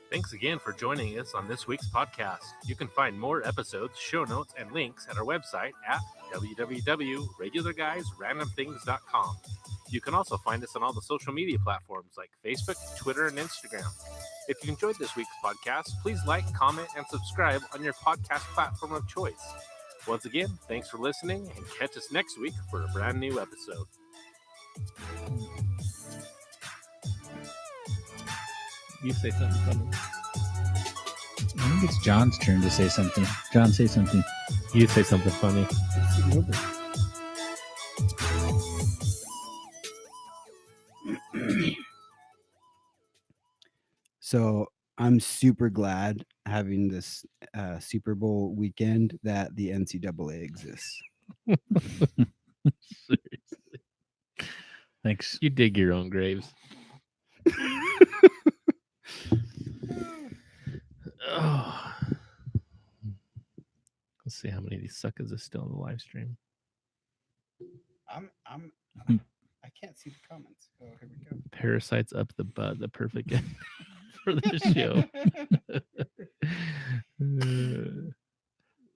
Thanks again for joining us on this week's podcast. You can find more episodes, show notes, and links at our website at www.regularguysrandomthings.com. You can also find us on all the social media platforms like Facebook, Twitter, and Instagram. If you enjoyed this week's podcast, please like, comment, and subscribe on your podcast platform of choice. Once again, thanks for listening, and catch us next week for a brand new episode. You say something funny. I think it's John's turn to say something. John, say something. You say something funny. So I'm super glad having this Super Bowl weekend that the NCAA exists. Seriously. Thanks. You dig your own graves. Oh. Let's see how many of these suckers are still in the live stream. I can't see the comments. Oh, here we go. Parasites up the butt, the perfect end for the show.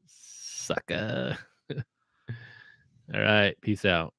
Sucker. All right. Peace out.